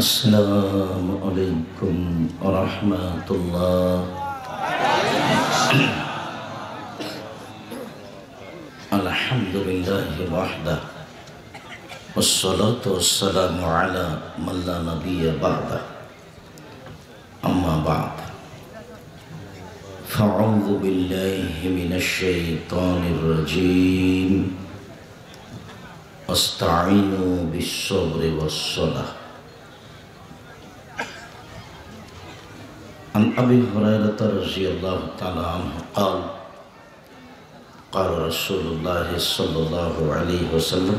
Assalamualaikum warahmatullahi. Alhamdulillahi wahdah. Wassalatu wassalamu ala man la nabiyya ba'dah. Amma ba'd. Fa'udhu billahi minasy syaithanir rajim. Wasta'inu bis-sabri was-salah. An Abi Hurairah radhiyallahu ta'ala anhu qala qala Rasulullah sallallahu alaihi wasallam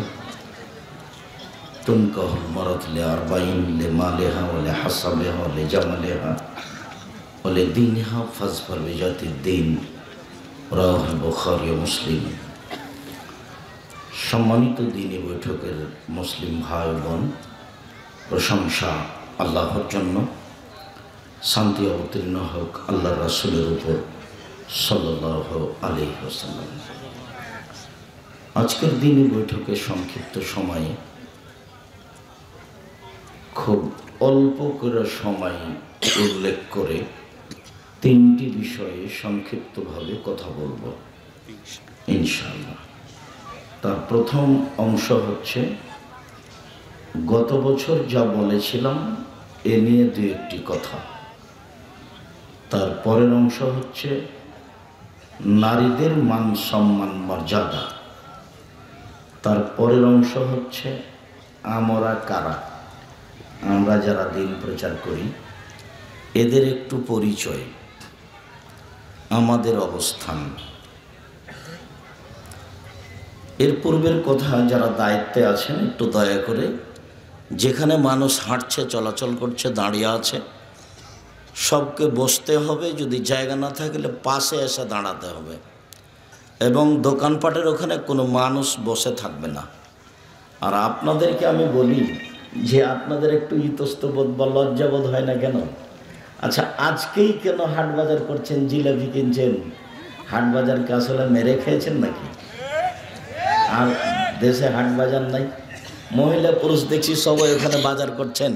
tunkahul marat li arba'in li maliha wa li hasabiha wa li jamaliha wa li diniha fazfar bi zati din রাওয়াহুল Bukhari ও মুসলিম। সম্মানিত দ্বীনি বৈঠকের মুসলিম ভাই বোন, প্রশংসা আল্লাহর জন্য, শান্তি অবতীর্ণ হোক আল্লাহ রাসূলের উপর সাল্লাল্লাহু আলাইহি ওয়াসাল্লাম। আজকের দিনই বৈঠকে সংক্ষিপ্ত সময়ে খুব অল্প করে সময় উল্লেখ করে তিনটি বিষয়ে সংক্ষিপ্তভাবে কথা বলবো ইনশাআল্লাহ। তার প্রথম অংশ হচ্ছে গত বছর যা বলেছিলাম এ নিয়ে দু একটি কথা। তার পরের অংশ হচ্ছে নারীদের মান সম্মান মর্যাদা। তার পরের অংশ হচ্ছে আমরা কারা, আমরা যারা দিন প্রচার করি এদের একটু পরিচয়, আমাদের অবস্থান। এর পূর্বের কথা যারা দায়িত্বে আছেন একটু দয়া করে, যেখানে মানুষ হাঁটছে, চলাচল করছে, দাঁড়িয়ে আছে, সবকে বসতে হবে, যদি জায়গা না থাকলে পাশে এসে দাঁড়াতে হবে, এবং দোকানপাটের ওখানে কোনো মানুষ বসে থাকবে না। আর আপনাদেরকে আমি বলি যে আপনাদের একটু ইতস্তবোধ বা লজ্জাবোধ হয় না কেন? আচ্ছা, আজকেই কেন হাট বাজার করছেন, জিলাপি কিনছেন? হাট বাজারকে আসলে মেরে খেয়েছেন নাকি? আর দেশে হাট বাজার নাই? মহিলা পুরুষ দেখছি সবাই ওখানে বাজার করছেন।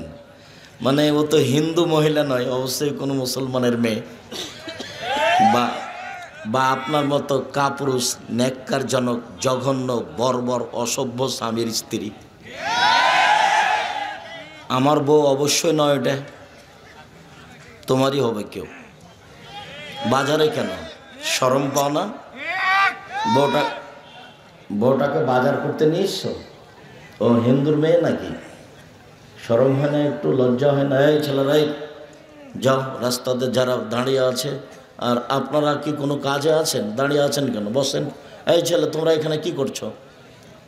মানে ও তো হিন্দু মহিলা নয়, অবশ্যই কোনো মুসলমানের মেয়ে বা আপনার মতো কাপুরুষ, ন্যাক্কারজনক, জঘন্য, বর্বর, অসভ্য স্বামীর স্ত্রী। আমার বউ অবশ্যই নয়, এটা তোমারই হবে কেউ। বাজারে কেন শরম পাও না? বউটাকে বাজার করতে নিয়ে এসছো? ও হিন্দুর মেয়ে নাকি? শরম হয় না একটু? লজ্জা হয় না? এই ছেলেরাই যাও, রাস্তাতে যারা দাঁড়িয়ে আছে, আর আপনারা কি কোনো কাজে আছেন? দাঁড়িয়ে আছেন কেন? বসেন। এই ছেলে, তোমরা এখানে কি করছো?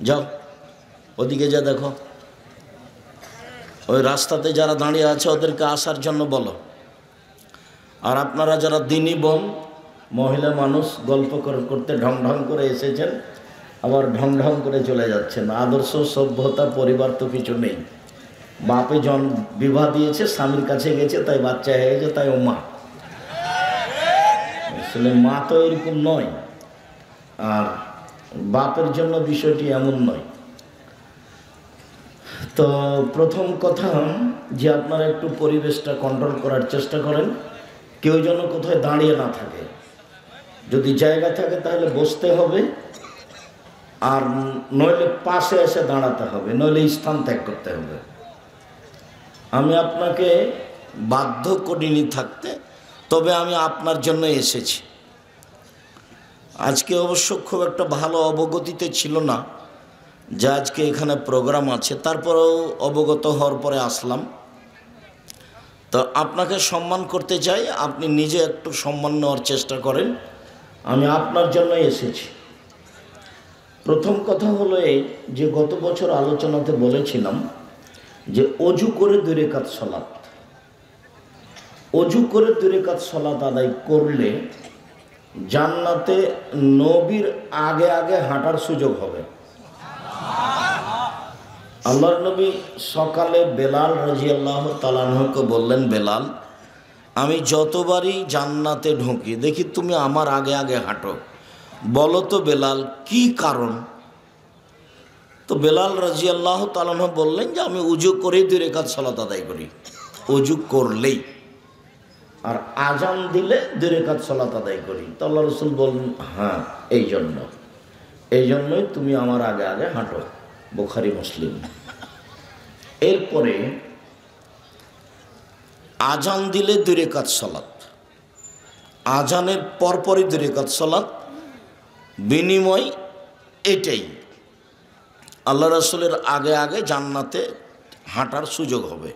যাও ওদিকে যা দেখো। ওই রাস্তাতে যারা দাঁড়িয়ে আছে ওদেরকে আসার জন্য বলো। আর আপনারা যারা দিনী বোন, মহিলা মানুষ, গল্প করতে ঢং ঢং করে এসেছেন, আবার ঢং ঢং করে চলে যাচ্ছেন। আদর্শ, সভ্যতা, পরিবার তো কিছু নেই। বাপে বিবাহ দিয়েছে, স্বামীর কাছে গেছে, তাই বাচ্চা হয়ে গেছে, তাই ও মা। আসলে মা তো এরকম নয়, আর বাপের জন্য বিষয়টি এমন নয়। তো প্রথম কথা যে আপনারা একটু পরিবেশটা কন্ট্রোল করার চেষ্টা করেন, কেউ যেন কোথায় দাঁড়িয়ে না থাকে। যদি জায়গা থাকে তাহলে বসতে হবে, আর নইলে পাশে এসে দাঁড়াতে হবে, নইলে স্থান ত্যাগ করতে হবে। আমি আপনাকে বাধ্য করিনি থাকতে, তবে আমি আপনার জন্য এসেছি। আজকে অবশ্য খুব একটা ভালো অবগতিতে ছিল না যে আজকে এখানে প্রোগ্রাম আছে, তারপরেও অবগত হওয়ার পরে আসলাম। তো আপনাকে সম্মান করতে চাই, আপনি নিজে একটু সম্মান নেওয়ার চেষ্টা করেন। আমি আপনার জন্য এসেছি। প্রথম কথা হলো এই যে গত বছর আলোচনাতে বলেছিলাম যে অজু করে 2 রাকাত সালাত, অজু করে 2 রাকাত সালাত আদায় করলে জান্নাতে নবীর আগে আগে হাঁটার সুযোগ হবে। আল্লাহর নবী সকালে বেলাল রাদিয়াল্লাহু তাআলা আনহুকে বললেন, বেলাল, আমি যতবারই জান্নাতে ঢুকি দেখি তুমি আমার আগে আগে হাঁটো, বলো তো বেলাল কি কারণ? তো বেলাল রাদিয়াল্লাহু তাআলা আনহু বললেন যে আমি উজু করেই 2 রাকাত সালাত আদায় করি, উজু করলেই, আর আজান দিলে 2 রাকাত সালাত আদায় করি। তো আল্লাহ রাসূল বললেন হ্যাঁ এই জন্যই তুমি আমার আগে আগে হাঁটো, বুখারী মুসলিম। এরপরে আজান দিলে 2 রাকাত সালাত, আজানের পরপরই 2 রাকাত সালাত, বিনিময় এটাই আল্লাহ রাসূলের আগে আগে জান্নাতে হাঁটার সুযোগ হবে,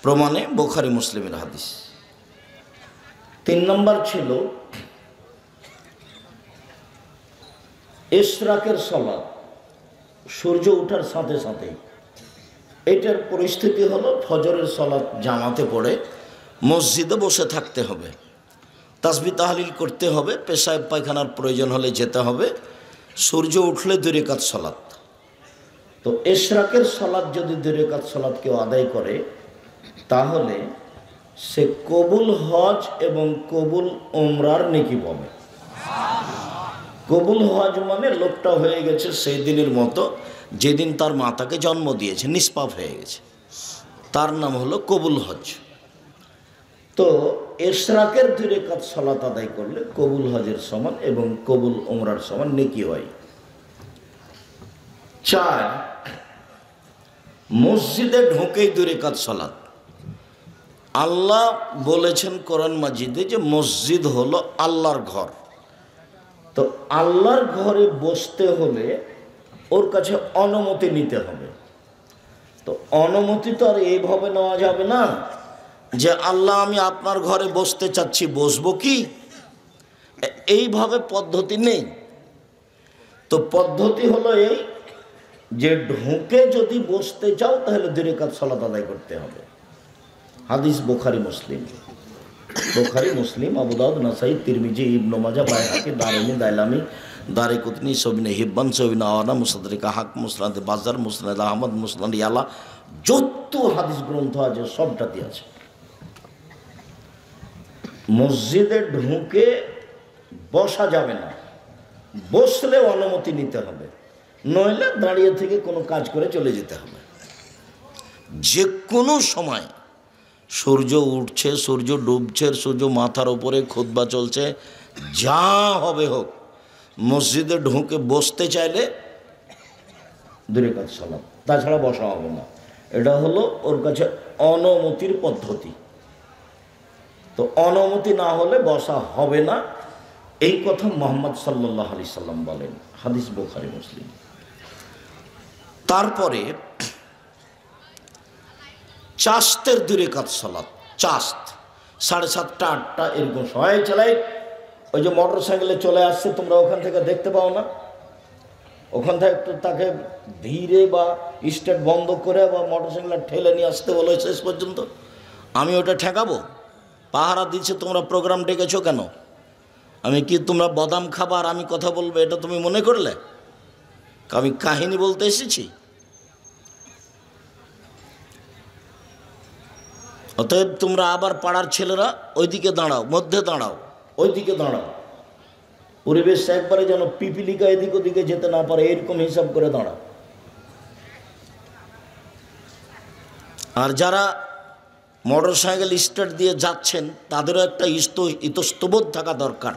প্রমাণে বুখারী মুসলিমের হাদিস। 3 নম্বর ছিল ইশরাকের সালাত, সূর্য ওঠার সাথে সাথে। এটার পরিস্থিতি হলো ফজরের সালাত জামাতে পড়ে মসজিদে বসে থাকতে হবে, তাসবিহ তাহলিল করতে হবে, পেশাব পায়খানার প্রয়োজন হলে যেতে হবে, সূর্য উঠলে 2 রাকাত সালাত। তো ইশরাকের সালাত যদি 2 রাকাত সালাত কেউ আদায় করে তাহলে সে কবুল হজ এবং কবুল উমরার নেকি পাবে। কবুল হজ মানে লোকটা হয়ে গেছে সেই দিনের মতো যেদিন তার মাতাকে জন্ম দিয়েছে, নিষ্পাপ হয়ে গেছে, তার নাম হলো কবুল হজ। তো ইশরাকের 2 রাকাত সালাত আদায় করলে কবুল হজের সমান এবং কবুল উমরার সমান নেকি হয়। 4, মসজিদে ঢোকেই 2 রাকাত সালাত। আল্লাহ বলেছেন কোরআন মাজিদে যে মসজিদ হলো আল্লাহর ঘর। তো আল্লাহর ঘরে বসতে হলে ওর কাছে অনুমতি নিতে হবে। তো অনুমতি তো আর এইভাবে নেওয়া যাবে না যে আল্লাহ আমি আপনার ঘরে বসতে চাচ্ছি, বসবো কি, এইভাবে পদ্ধতি নেই। তো পদ্ধতি হলো এই যে ঢুকে যদি বসতে চাও তাহলে 2 রাকাত সালাত আদায় করতে হবে। হাদিস বুখারী মুসলিম, আবু দাউদ, নাসাই, তিরমিজি, ইবনে মাজাহ, বাইহাকি, দারমি, দাইলামি, দারিকুতনি, ইবনে হিব্বান, ইবনে আওয়ানা, মুসাদ্দারিক হাক, মুসনাদ বাজার, মুসনাদ আহমদ, মুসনাদ ইয়ালা, যত হাদিস গ্রন্থ আছে সবটাতে আছে। মসজিদে ঢুকে বসা যাবে না, বসলে অনুমতি নিতে হবে, নইলে দাঁড়িয়ে থেকে কোনো কাজ করে চলে যেতে হবে। যে কোনো সময় সূর্য উঠছে, সূর্য ডুবছে, সূর্য মাথার উপরে, খুতবা চলছে, যা হবে হোক, মসজিদে ঢুকে বসতে চাইলে 2 রাকাত সালাত, তাছাড়া বসা হবে না। এটা হলো ওর কাছে অনুমতির পদ্ধতি। তো অনুমতি না হলে বসা হবে না, এই কথা মুহাম্মদ সাল্লাল্লাহু আলাইহি সাল্লাম বলেন, হাদিস বুখারী মুসলিম। তারপরে চাস্তের 2 রাকাত সালাত, চাস্ত 7:30, 8টা এরকম সময় চালাই। ওই যে মোটর সাইকেলে চলে আসছে, তোমরা ওখান থেকে দেখতে পাও না, ওখান থেকে একটু তাকে ধীরে বা স্টার্ট বন্ধ করে বা মোটর সাইকেলটা ঠেলে নিয়ে আসতে বলো শেষ পর্যন্ত। আমি ওটা ঠেকাবো? পাহারা দিচ্ছে, তোমরা প্রোগ্রাম ডেকেছো কেন? আমি কি তোমরা বাদাম খাবার আমি কথা বলবো এটা তুমি মনে করলে? আমি কাহিনী বলতে এসেছি? অতএব তোমরা আবার পাড়ার ছেলেরা ওইদিকে দাঁড়াও, মধ্যে দাঁড়াও, ওইদিকে দাঁড়াও, পরিবেশ একবারে যেন পিপিলিকা এদিক ওদিকে যেতে না পারে এরকম হিসাব করে দাঁড়াও। আর যারা মোটর সাইকেল স্টার্ট দিয়ে যাচ্ছেন তাদেরও একটা ইতস্তবোধ থাকা দরকার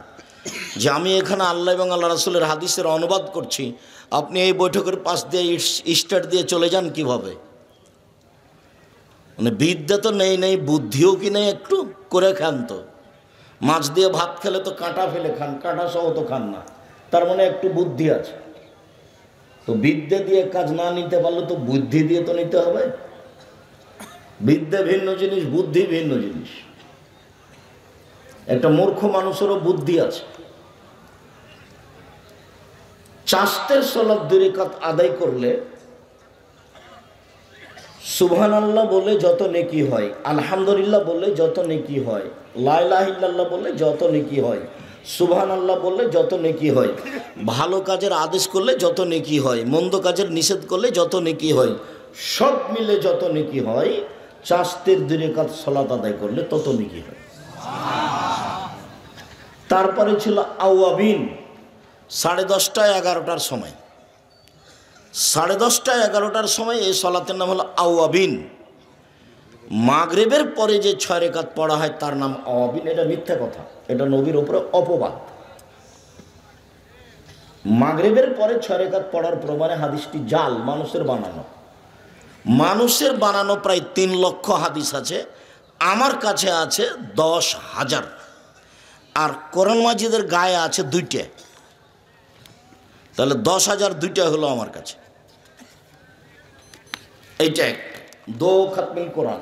যে আমি এখানে আল্লাহ এবং আল্লাহ রাসূলের হাদিসের অনুবাদ করছি, আপনি এই বৈঠকের পাশ দিয়ে স্টার্ট দিয়ে চলে যান কিভাবে? মানে বিদ্যা তো নেই, বুদ্ধিও কি নেই? একটু করে খান তো। মাছ দিয়ে ভাত খেলে তো কাঁটা ফেলে খান, কাঁটা সহ তো খান না, তার মানে একটু বুদ্ধি আছে। তো বিদ্যা দিয়ে কাজ না নিতে পারলে তো বুদ্ধি দিয়ে তো নিতে হবে। বিদ্যা ভিন্ন জিনিস, বুদ্ধি ভিন্ন জিনিস। একটা মূর্খ মানুষেরও বুদ্ধি আছে। চাস্তের সালাত 2 রাকাত আদায় করলে সুবহানাল্লাহ বলে যত নেকি হয়, আলহামদুলিল্লাহ বললে যত নেকি হয়, লা ইলাহা ইল্লাল্লাহ বললে যত নেকি হয়, সুবহানাল্লাহ বললে যত নেকি হয়, ভালো কাজের আদেশ করলে যত নেকি হয়, মন্দ কাজের নিষেধ করলে যত নেকি হয়, সব মিলে যত নেকি হয়, চাস্তের 2 রাকাত সালাত আদায় করলে তত নেকি হয়। তারপরে ছিল আওয়াবিন, 10:30 11টার সময়। 10:30 11টার সময় এই সলাতের নাম হলো আওয়াবিন। মাগরিবের পরে যে 6 রাকাত পড়া হয় তার নাম আওয়াবিন। এটা মিথ্যা কথা, এটা নবীর উপরে অপবাদ। মাগরিবের পরে 6 রাকাত পড়ার প্রমাণে হাদিসটি জাল, মানুষের বানানো। মানুষের বানানো প্রায় 3 লক্ষ হাদিস আছে, আমার কাছে আছে 10,000, আর কোরআন মাজিদের গায়ে আছে 2টা। তাহলে 10,000 2টা হলো আমার কাছে। এইটা দো খাতমিল কোরআন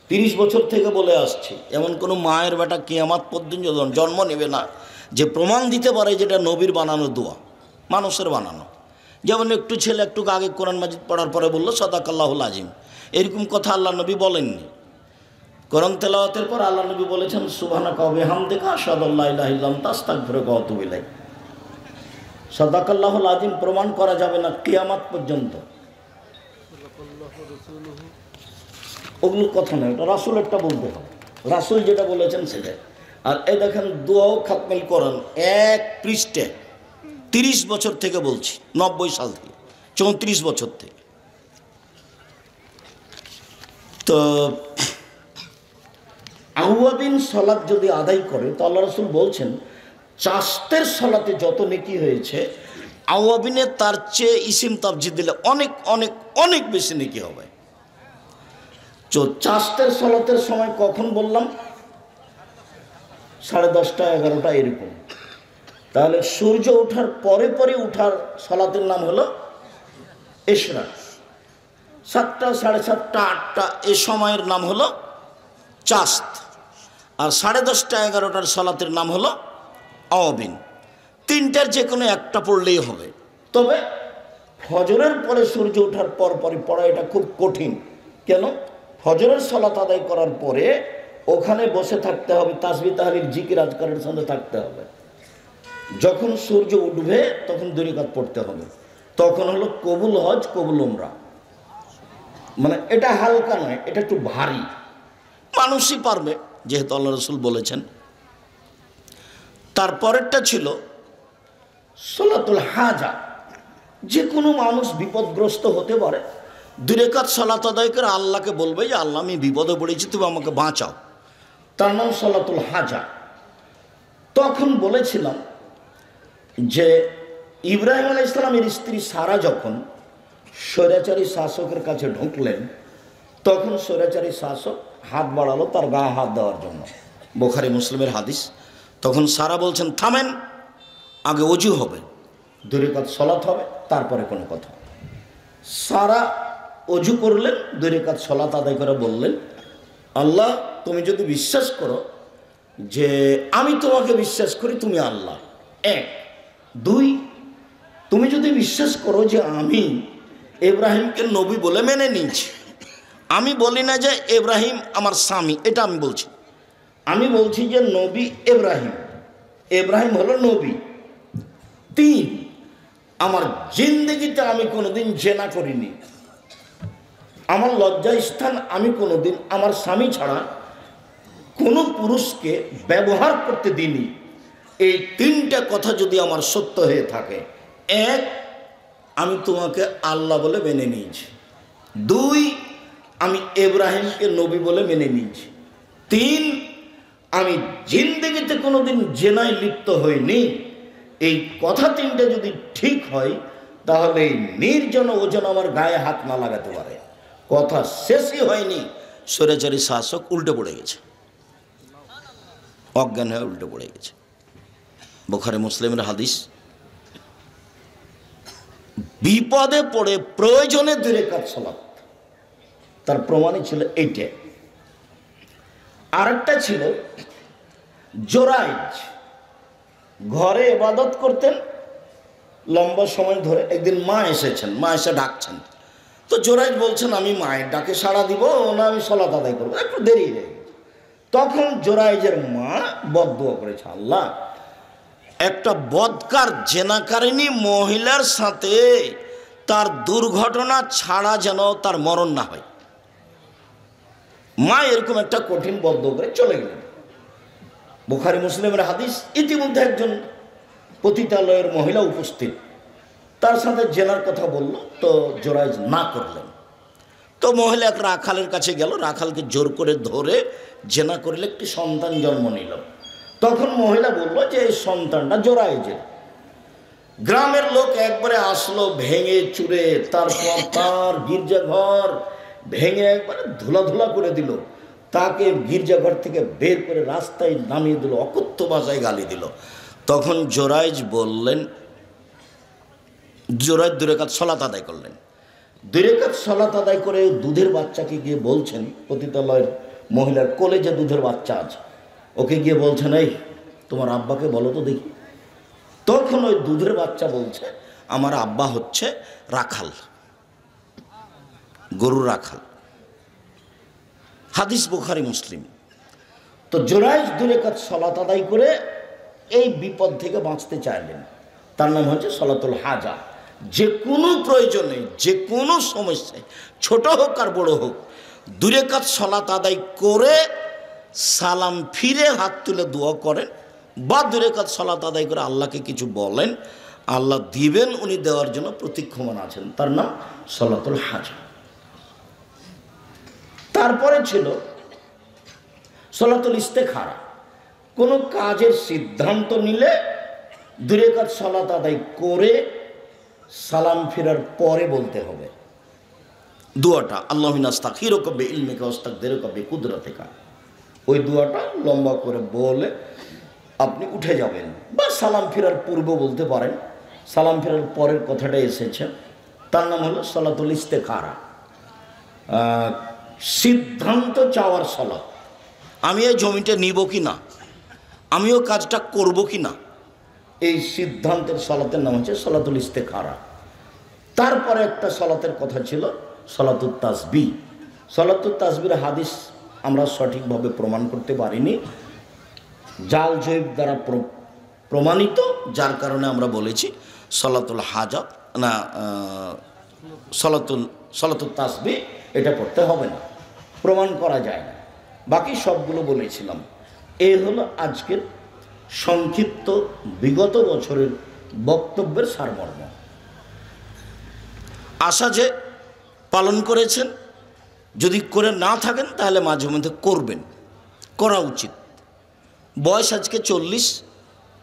30 বছর থেকে বলে আসছি। এমন কোনো মায়ের বেটা কিয়ামত পর্যন্ত জন্ম নেবে না যে প্রমাণ দিতে পারে যেটা নবীর বানানো দোয়া, মানুষের বানানো। যেমন একটু ছেলে একটু আগে কোরআন মাজিদ পড়ার পরে বললো সাদাকাল্লাহুল আজিম, এরকম কথা আল্লাহ নবী বলেননি। কোরআন তেলাওয়াতের পর আল্লাহ নবী বলেছেন সুবহানাকা ওয়া বিহামদিকা আশহাদু আল্লা ইলাহা ইল্লা আনতা আস্তাগফিরুকা ওয়া আতুবু ইলাইক। সাদাকাল্লাহুল আজিম প্রমাণ করা যাবে না কিয়ামত পর্যন্ত। ওগুলো কথা নয়, ওটা রাসূলেরটা বলতে হবে, রাসূল যেটা বলেছেন সেটাই। আর এই দেখেন দোয়াও খাতমিল কোরআন 1 পৃষ্ঠা 30 বছর থেকে বলছি, 90 সাল থেকে, 34 বছর থেকে। তো আওয়াবিন সলাত যদি আদায় করে তো আল্লাহ রাসূল বলছেন চাস্তের সলাতে যত নেকি হয়েছে আওয়াবিনে তার চেয়ে ইসিম তাবজিদ দিলে অনেক অনেক অনেক বেশি নেকি হবে। তো চাস্তের সলাতের সময় কখন বললাম? 10:30 11টা এরকম। তাহলে সূর্য ওঠার পরে পরে উঠার সলাতের নাম হলো ইশরাক। 7টা 7:30 8টা এ সময়ের নাম হলো চাস্ত। আর 10:30 11টার সলাতের নাম হলো আওয়াবিন। 3টার যে কোনো একটা পড়লেই হবে। তবে ফজরের পরে সূর্য ওঠার পর পরে পড়া এটা খুব কঠিন। কেন? ফজরের সলাত আদায় করার পরে ওখানে বসে থাকতে হবে, তাসবিহ তাহলিল জিকির আজকারের সঙ্গে থাকতে হবে। যখন সূর্য উঠবে তখন 2 রাকাত পড়তে হবে। তখন হলো কবুল হজ কবুল উমরা। মানে এটা হালকা নয়, এটা একটু ভারী, মানুষই পারবে যেহেতু আল্লাহ রাসূল বলেছেন। তারপরেরটা ছিল সলাতুল হাজা। যে কোনো মানুষ বিপদগ্রস্ত হতে পারে, 2 রাকাত সালাত আদায় করে আল্লাহকে বলবে যে আল্লাহ আমি বিপদে পড়েছি, তুমি আমাকে বাঁচাও। তার নাম সলাতুল হাজা। তখন বলেছিলাম যে ইব্রাহিম আলাইহিস সালামের স্ত্রী সারা যখন স্বৈরাচারী শাসকের কাছে ঢুকলেন তখন স্বৈরাচারী শাসক হাত বাড়ালো তার গায়ে হাত দেওয়ার জন্য, বুখারী মুসলিমের হাদিস। তখন সারা বলছেন থামেন, আগে ওযু হবে, 2 রাকাত সালাত হবে, তারপরে কোনো কথা। সারা ওযু করলেন, 2 রাকাত সালাত আদায় করে বললেন আল্লাহ তুমি যদি বিশ্বাস করো যে আমি তোমাকে বিশ্বাস করি তুমি আল্লাহ, 1 2 তুমি যদি বিশ্বাস করো যে আমি ইব্রাহিমকে নবী বলে মেনে নিয়েছি, আমি বলি না যে ইব্রাহিম আমার স্বামী, এটা আমি বলছি, আমি বলছি যে নবী ইব্রাহিম, ইব্রাহিম হলো নবী। 3 আমার জিন্দেগিতে আমি কোনোদিন জেনা করিনি, আমার লজ্জা স্থান আমি কোনোদিন আমার স্বামী ছাড়া কোনো পুরুষকে ব্যবহার করতে দিইনি। এই 3টা কথা যদি আমার সত্য হয়ে থাকে, 1 আমি তোমাকে আল্লাহ বলে মেনে নিয়েছি, 2 আমি ইব্রাহিমকে নবী বলে মেনে নিয়েছি, 3 আমি জিন্দেগিতে কোনোদিন জেনায় লিপ্ত হইনি। এই কথা 3টা যদি ঠিক হয় তাহলে নির্জন ওজন আমার গায়ে হাত না লাগাতে পারে। কথা শেষই হয়নি, স্বৈরাচারী শাসক উল্টে পড়ে গেছে, অজ্ঞান হয়ে উল্টে পড়ে গেছে। বুখারী মুসলিমের হাদিস। বিপদে পড়ে প্রয়োজনে 2 রাকাত সালাত, তার প্রমাণই ছিল এইটা। আরেকটা ছিল জোরাইজ, ঘরে ইবাদত করতেন লম্বা সময় ধরে। একদিন মা এসেছেন, মা এসে ডাকছেন, তো জোরাইজ বলছেন আমি মায়ের ডাকে সাড়া দিব না আমি সালাত আদায় করবো, একটু দেরি হয়ে গেছে। তখন জোরাইজের মা বদদুয়া করেছে, আল্লাহ একটা বদকার জেনাকারিনী মহিলার সাথে তার দুর্ঘটনা ছাড়া যেন তার মরণ না হয়। মা এরকম একটা কঠিন বদদুয়া করে চলে গেলেন। বুখারী মুসলিমের হাদিস। ইতিমধ্যে একজন পতিতালয়ের মহিলা উপস্থিত, তার সাথে জেনার কথা বলল, তো জোরাইজ না করলেন। তো মহিলা এক রাখালের কাছে গেল, রাখালকে জোর করে ধরে জেনা করলে একটি সন্তান জন্ম নিল। তখন মহিলা বলল যে এই সন্তানটা জোরাইজের। গ্রামের লোক একবারে আসলো ভেঙে চুরে, তারপর তার গির্জাঘর ভেঙে একবারে ধুলা করে দিল, তাকে গির্জাঘর থেকে বের করে রাস্তায় নামিয়ে দিল, অকথ্য ভাষায় গালি দিল। তখন জোরাইজ বললেন, জোরাইজ 2 রাকাত সালাত আদায় করলেন। 2 রাকাত সালাত আদায় করে দুধের বাচ্চাকে গিয়ে বলছেন, পতিতালয়ের মহিলার কোলে যে দুধের বাচ্চা আছে, ওকে গিয়ে বলছেন, এই তোমার আব্বাকে বলো তো দেখি। তখন ওই দুধের বাচ্চা বলছে, আমার আব্বা হচ্ছে রাখাল, গরুর রাখাল। হাদিস বুখারী মুসলিম। তো জোরাইজ 2 রাকাত সালাত আদায় করে এই বিপদ থেকে বাঁচতে চাইলেন। তার নাম হচ্ছে সলাতুল হাজা। যে কোনো প্রয়োজনে, যে কোনো সমস্যায়, ছোট হোক আর বড় হোক, 2 রাকাত সালাত আদায় করে সালাম ফিরে হাত তুলে দোয়া করেন, বা 2 রাকাত সালাত আদায় করে আল্লাহকে কিছু বলেন, আল্লাহ দিবেন, উনি দেওয়ার জন্য প্রতীক্ষমান আছেন। তার নাম সলাতুল হাজা। তারপরে ছিল সলাতুল ইস্তেখারা। কোনো কাজের সিদ্ধান্ত নিলে 2 রাকাত সালাত আদায় করে সালাম ফেরার পরে বলতে হবে দোয়াটা, আল্লাহুম্মা আস্তাগফিরুকা বিইলমিকা ওয়াস্তাগফিরুকা বিকুদরাতিকা। ওই দোয়াটা লম্বা করে বলে আপনি উঠে যাবেন, বা সালাম ফেরার পূর্বে বলতে পারেন। সালাম ফেরার পরের কথাটা এসেছে, তার নাম হলো সলাতুল ইস্তেখারা, সিদ্ধান্ত চাওয়ার সালাত। আমি এই জমিটা নিব কি না, আমিও কাজটা করব কি না, এই সিদ্ধান্তের সালাতের নাম হচ্ছে সলাতুল ইস্তেখারা। তারপরে একটা সালাতের কথা ছিল সলাতুত তাসবিহ। সলাতুত তাসবিহের হাদিস আমরা সঠিকভাবে প্রমাণ করতে পারিনি, জাল জৈব দ্বারা প্রমাণিত, যার কারণে আমরা বলেছি সলাতুল হাজা না, সলাতুল তাসবিহ এটা পড়তে হবে না, প্রমাণ করা যায় না। বাকি সবগুলো বলেছিলাম। এই হলো আজকের সংক্ষিপ্ত বিগত বছরের বক্তব্যের সারমর্ম। আশা যে পালন করেছেন, যদি করে না থাকেন তাহলে মাঝে মধ্যে করবেন, করা উচিত। বয়স আজকে 40,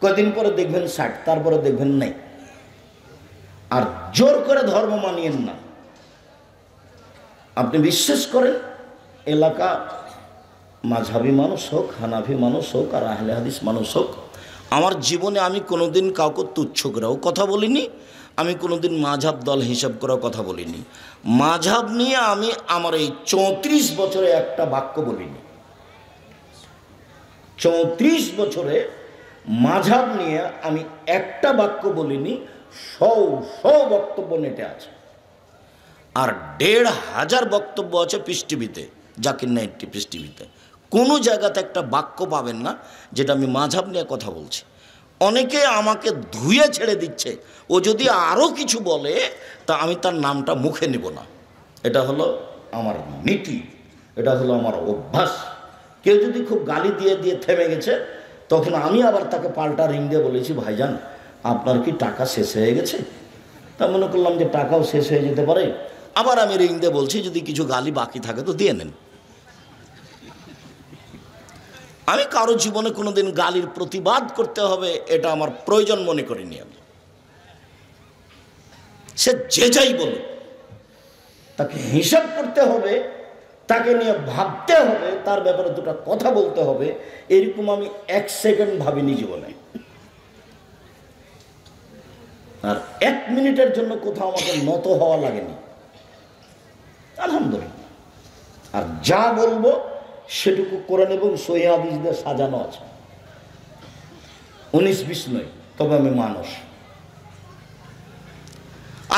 কদিন পরে দেখবেন 60, তারপরে দেখবেন নাই। আর জোর করে ধর্ম মানিয়েন না। আপনি বিশ্বাস করেন এলাকা মাঝহাবি মানুষ হোক, হানাফি মানুষ হোক, আর আহলে হাদিস মানুষ হোক, আমার জীবনে আমি কোনোদিন কাউকে তুচ্ছ করেও কথা বলিনি, আমি কোনোদিন মাঝহাব দল হিসাব করেও কথা বলিনি। মাঝহাব নিয়ে আমি আমার এই 34 বছরে একটা বাক্য বলিনি। 34 বছরে মাঝহাব নিয়ে আমি একটা বাক্য বলিনি, 100 বক্তব্য নেটে আছে, আর 1500 বক্তব্য আছে পিস টিভিতে, জাকির নাইট পিস টিভিতে। কোনো জায়গাতে একটা বাক্য পাবেন না যেটা আমি মাঝহাব নিয়ে কথা বলছি। অনেকে আমাকে ধুয়ে ছেড়ে দিচ্ছে, ও যদি আরও কিছু বলে তা আমি তার নামটা মুখে নেব না। এটা হলো আমার নীতি, এটা হলো আমার অভ্যাস। কেউ যদি খুব গালি দিয়ে দিয়ে থেমে গেছে, তখন আমি আবার তাকে পাল্টা রিং দিয়ে বলেছি, ভাইজান আপনার কি টাকা শেষ হয়ে গেছে? তা মনে করলাম যে টাকাও শেষ হয়ে যেতে পারে, আবার আমি রিং দিয়ে বলছি যদি কিছু গালি বাকি থাকে তো দিয়ে নেন। আমি কারো জীবনে কোনোদিন গালির প্রতিবাদ করতে হবে এটা আমার প্রয়োজন মনে করিনি। আমি সে যে যাই বলুক, তাকে হিসাব করতে হবে, তাকে নিয়ে ভাবতে হবে, তার ব্যাপারে দুটো কথা বলতে হবে, এরকম আমি 1 সেকেন্ড ভাবিনি জীবনে। আর 1 মিনিটের জন্য কোথাও আমাকে নত হওয়া লাগেনি, আলহামদুলিল্লাহ। আর যা বলবো সেটুকু কোরআন এবং সহিহ হাদিস দিয়ে সাজানো আছে, 19-20 নয়, তবে আমি মানুষ।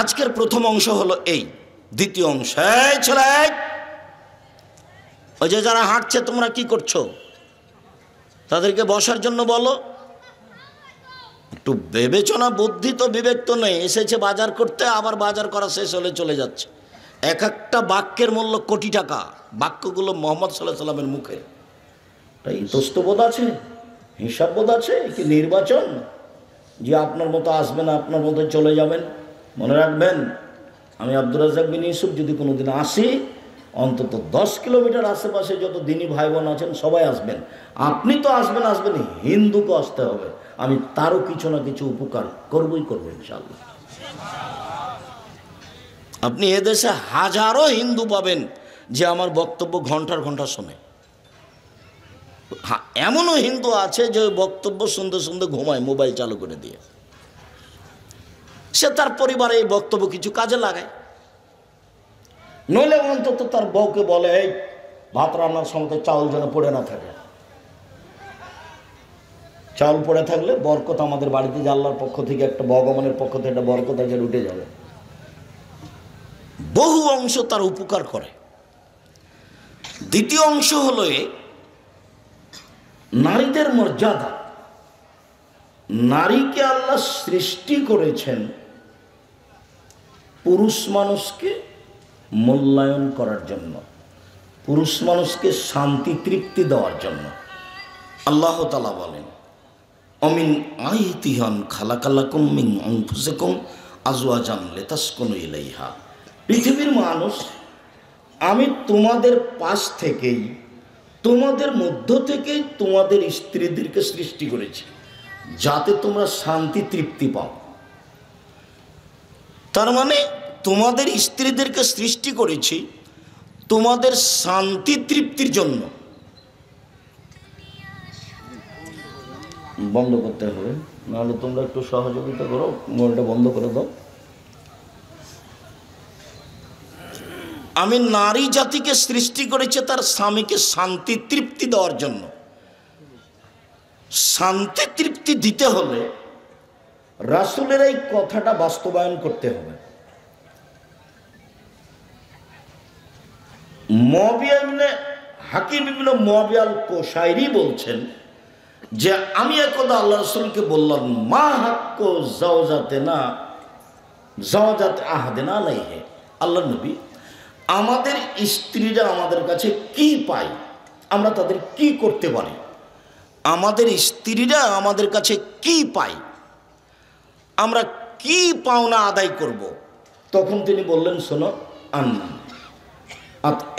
আজকের প্রথম অংশ হলো এই। দ্বিতীয় অংশ, এই ছেলে, ওই যে যারা হাঁটছে তোমরা কি করছো, তাদেরকে বসার জন্য বলো। একটু বিবেচনা বুদ্ধি তো বিবেক তো নেই, এসেছে বাজার করতে, আবার বাজার করা শেষ হলে চলে যাচ্ছে। এক একটা বাক্যের মূল্য কোটি টাকা। বাক্যগুলো মোহাম্মদ সাল্লাল্লাহু আলাইহি সাল্লামের মুখের। তাই ইতস্তবোধ আছে, হিসাববোধ আছে কি নির্বাচন যে আপনার মতো আসবেন, আপনার মতো চলে যাবেন? মনে রাখবেন, আমি আব্দুর রাজ্জাক বিন ইউসুফ যদি কোনোদিন আসি, অন্তত 10 কিলোমিটার আশেপাশে যত দিনী ভাই বোন আছেন সবাই আসবেন। আপনি তো আসবেন, হিন্দুকে আসতে হবে। আমি তারও কিছু না কিছু উপকার করবই করবো ইনশাআল্লাহ। আপনি এদেশে হাজারো হিন্দু পাবেন যে আমার বক্তব্য ঘন্টার ঘন্টা শোনে। এমনও হিন্দু আছে যে বক্তব্য শুনতে শুনতে ঘুমায় মোবাইল চালু করে দিয়ে। সে তার পরিবারে এই বক্তব্য কিছু কাজে লাগায়, নইলে অন্তত তার বউকে বলে, এই ভাত রান্নার সময় চাউল যেন পড়ে না থাকে। চাউল পড়ে থাকলে বরকত আমাদের বাড়িতে যে আল্লাহর পক্ষ থেকে, একটা ভগবানের পক্ষ থেকে একটা বরকত আছে, উঠে যাবে। বহু অংশ তার উপকার করে। দ্বিতীয় অংশ হলো নারীদের মর্যাদা। নারীকে আল্লাহ সৃষ্টি করেছেন পুরুষ মানুষকে মূল্যায়ন করার জন্য, পুরুষ মানুষকে শান্তি তৃপ্তি দেওয়ার জন্য। আল্লাহ তাআলা বলেন, অমিন আইতিহান খালাকালাকুম মিন আনফুসিকুম আজওয়াজান লিতাসকুনু ইলাইহা। পৃথিবীর মানুষ, আমি তোমাদের পাশ থেকেই, তোমাদের মধ্য থেকেই তোমাদের স্ত্রীদেরকে সৃষ্টি করেছি যাতে তোমরা শান্তি তৃপ্তি পাও। তার মানে তোমাদের স্ত্রীদেরকে সৃষ্টি করেছি তোমাদের শান্তি তৃপ্তির জন্য। বন্ধ করতে হবে, নাহলে তোমরা একটু সহযোগিতা করো, মোবাইলটা বন্ধ করে দাও। আমি নারী জাতিকে সৃষ্টি করেছি তার স্বামীকে শান্তি তৃপ্তি দেওয়ার জন্য। শান্তি তৃপ্তি দিতে হলে রাসূলের এই কথাটা বাস্তবায়ন করতে হবে। মুআবিয়া ইবনে হাকিম ইবনে মুআবিয়া আল-কুশাইরি বলছেন যে আমি একদা আল্লাহ রাসূলকে বললাম, মা হাক্কু যাওজাতিনা যাওজাত আহাদিনা আলাইহি। আল্লাহর নবী, আমাদের স্ত্রীরা আমাদের কাছে কি পায়, আমরা তাদের কি করতে পারি? আমাদের স্ত্রীরা আমাদের কাছে কি পায়, আমরা কি পাওনা আদায় করব? তখন তিনি বললেন, শোনো,